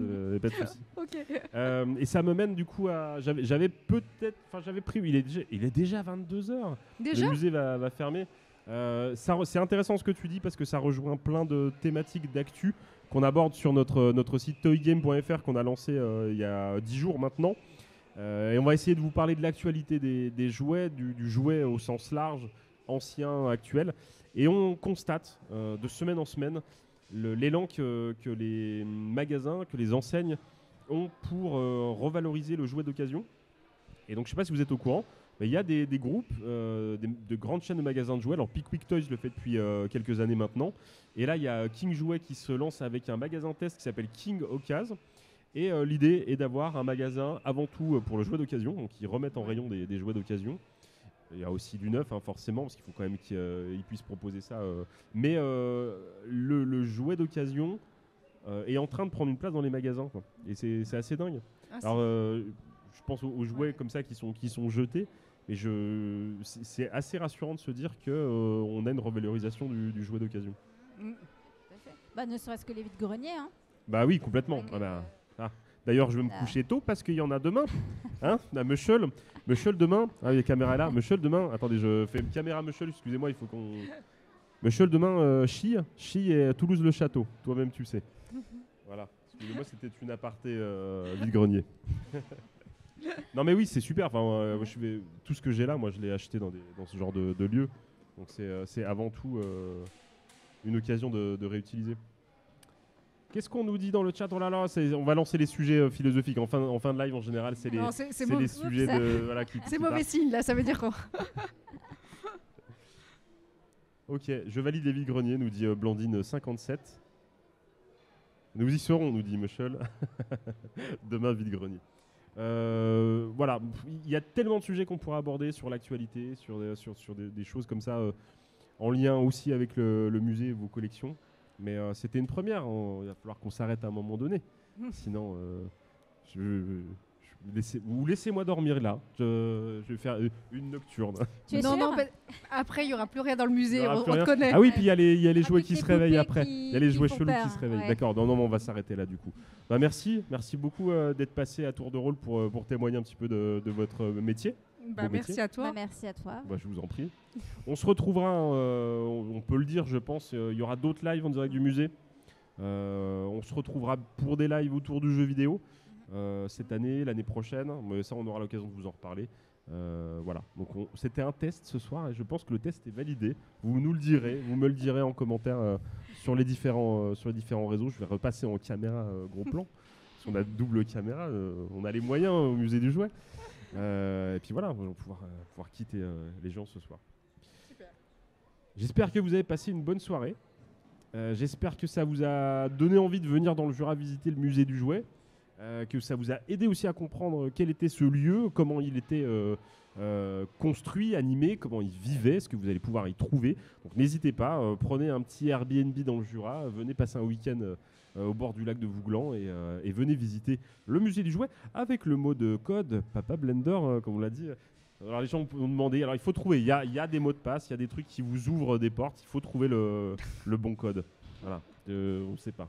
Pas de souci. Okay. Et ça me mène du coup à... J'avais pris... Il est déjà 22h. Déjà ? Le musée va fermer. C'est intéressant ce que tu dis parce que ça rejoint plein de thématiques d'actu qu'on aborde sur notre site toygame.fr qu'on a lancé il y a 10 jours maintenant. Et on va essayer de vous parler de l'actualité des jouets, du jouet au sens large, ancien, actuel. Et on constate de semaine en semaine l'élan que les magasins, que les enseignes ont pour revaloriser le jouet d'occasion. Et donc je ne sais pas si vous êtes au courant, mais il y a des groupes, de grandes chaînes de magasins de jouets. Alors Pickwick Toys le fait depuis quelques années maintenant. Et là il y a King Jouet qui se lance avec un magasin test qui s'appelle King Occasion. Et l'idée est d'avoir un magasin avant tout pour le jouet d'occasion, donc ils remettent en rayon des jouets d'occasion. Il y a aussi du neuf, forcément, parce qu'il faut quand même qu'ils puissent proposer ça. Mais le jouet d'occasion est en train de prendre une place dans les magasins, quoi. Et c'est assez dingue. Alors, je pense aux jouets comme ça qui sont jetés, mais c'est assez rassurant de se dire qu'on a une revalorisation du jouet d'occasion. Ne serait-ce que les vides-greniers. Hein. Bah oui, complètement. D'ailleurs, je vais me coucher tôt parce qu'il y en a demain. Hein, Meuchel demain. Ah, les caméras là. Meuchel demain. Attendez, je fais une caméra Meuchel. Excusez-moi, il faut qu'on. Meuchel demain, Chi et Toulouse-le-Château. Toi-même, tu sais. Voilà. Excusez-moi, c'était une aparté vide-grenier. Non, mais oui, c'est super. Enfin, tout ce que j'ai là, moi, je l'ai acheté dans ce genre de lieu. Donc, c'est avant tout une occasion de réutiliser. Qu'est-ce qu'on nous dit dans le chat? Oh là là, on va lancer les sujets philosophiques. En fin de live, en général, c'est les sujets qui c'est mauvais signe, là, ça veut dire quoi? Ok, je valide les vides-greniers, nous dit Blandine57. Nous y serons, nous dit Michel. Demain, vide-grenier. Voilà, il y a tellement de sujets qu'on pourra aborder sur l'actualité, sur des choses comme ça, en lien aussi avec le musée et vos collections. Mais c'était une première, il va falloir qu'on s'arrête à un moment donné. Sinon, laissez-moi dormir là. Je vais faire une nocturne. Non, après il n'y aura plus rien dans le musée, on te connaît. Ah oui, puis il y a les jouets qui se réveillent après. Il y a les jouets chelous qui se réveillent. Ouais. D'accord, non, on va s'arrêter là du coup. Merci beaucoup d'être passé à tour de rôle pour témoigner un petit peu de votre métier. Merci à toi. Merci à toi. Je vous en prie. On se retrouvera, on peut le dire, je pense, il y aura d'autres lives en direct du musée. On se retrouvera pour des lives autour du jeu vidéo cette année, l'année prochaine. Mais ça, on aura l'occasion de vous en reparler. Voilà. Donc c'était un test ce soir et je pense que le test est validé. Vous nous le direz, vous me le direz en commentaire sur les différents réseaux. Je vais repasser en caméra gros plan. Si on a double caméra, on a les moyens au musée du jouet. Et puis voilà, on va pouvoir quitter les gens ce soir. Super. J'espère que vous avez passé une bonne soirée. J'espère que ça vous a donné envie de venir dans le Jura visiter le musée du jouet. Que ça vous a aidé aussi à comprendre quel était ce lieu, comment il était construit, animé, comment il vivait, ce que vous allez pouvoir y trouver. Donc n'hésitez pas, prenez un petit Airbnb dans le Jura, venez passer un week-end au bord du lac de Vouglan et venez visiter le musée du jouet avec le mot de code Papa Blender, comme on l'a dit. Alors les gens vont demander, alors il faut trouver, il y a des mots de passe, il y a des trucs qui vous ouvrent des portes, il faut trouver le bon code. Voilà, on ne sait pas.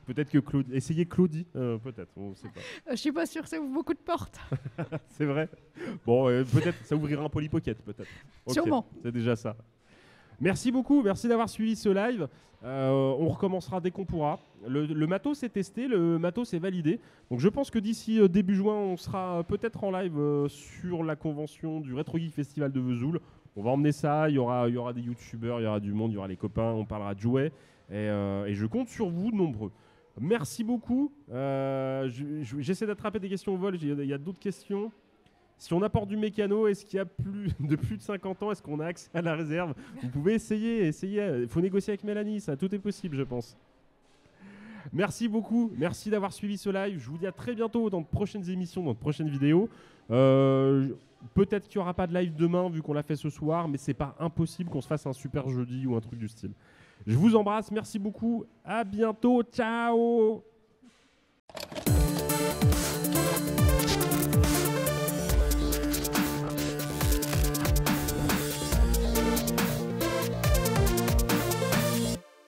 Peut-être que Claudie... Essayez Claudie, peut-être, on ne sait pas. Je suis pas sûr que ça ouvre beaucoup de portes. C'est vrai. Bon, peut-être ça ouvrira un Polly Pocket, peut-être. Okay, sûrement. C'est déjà ça. Merci beaucoup, merci d'avoir suivi ce live. On recommencera dès qu'on pourra. Le matos est testé, le matos est validé. Donc je pense que d'ici début juin, on sera peut-être en live sur la convention du Retro Geek Festival de Vesoul. On va emmener ça, il y aura des youtubeurs, il y aura du monde, il y aura les copains, on parlera de jouets. Et je compte sur vous nombreux. Merci beaucoup. J'essaie d'attraper des questions au vol. Il y a d'autres questions. Si on apporte du mécano, est-ce qu'il y a plus de 50 ans, est-ce qu'on a accès à la réserve? Vous pouvez essayer. Il faut négocier avec Mélanie, ça, tout est possible, je pense. Merci beaucoup. Merci d'avoir suivi ce live. Je vous dis à très bientôt dans de prochaines émissions, dans de prochaines vidéos. Peut-être qu'il n'y aura pas de live demain, vu qu'on l'a fait ce soir, mais c'est pas impossible qu'on se fasse un super jeudi ou un truc du style. Je vous embrasse, merci beaucoup, à bientôt, ciao.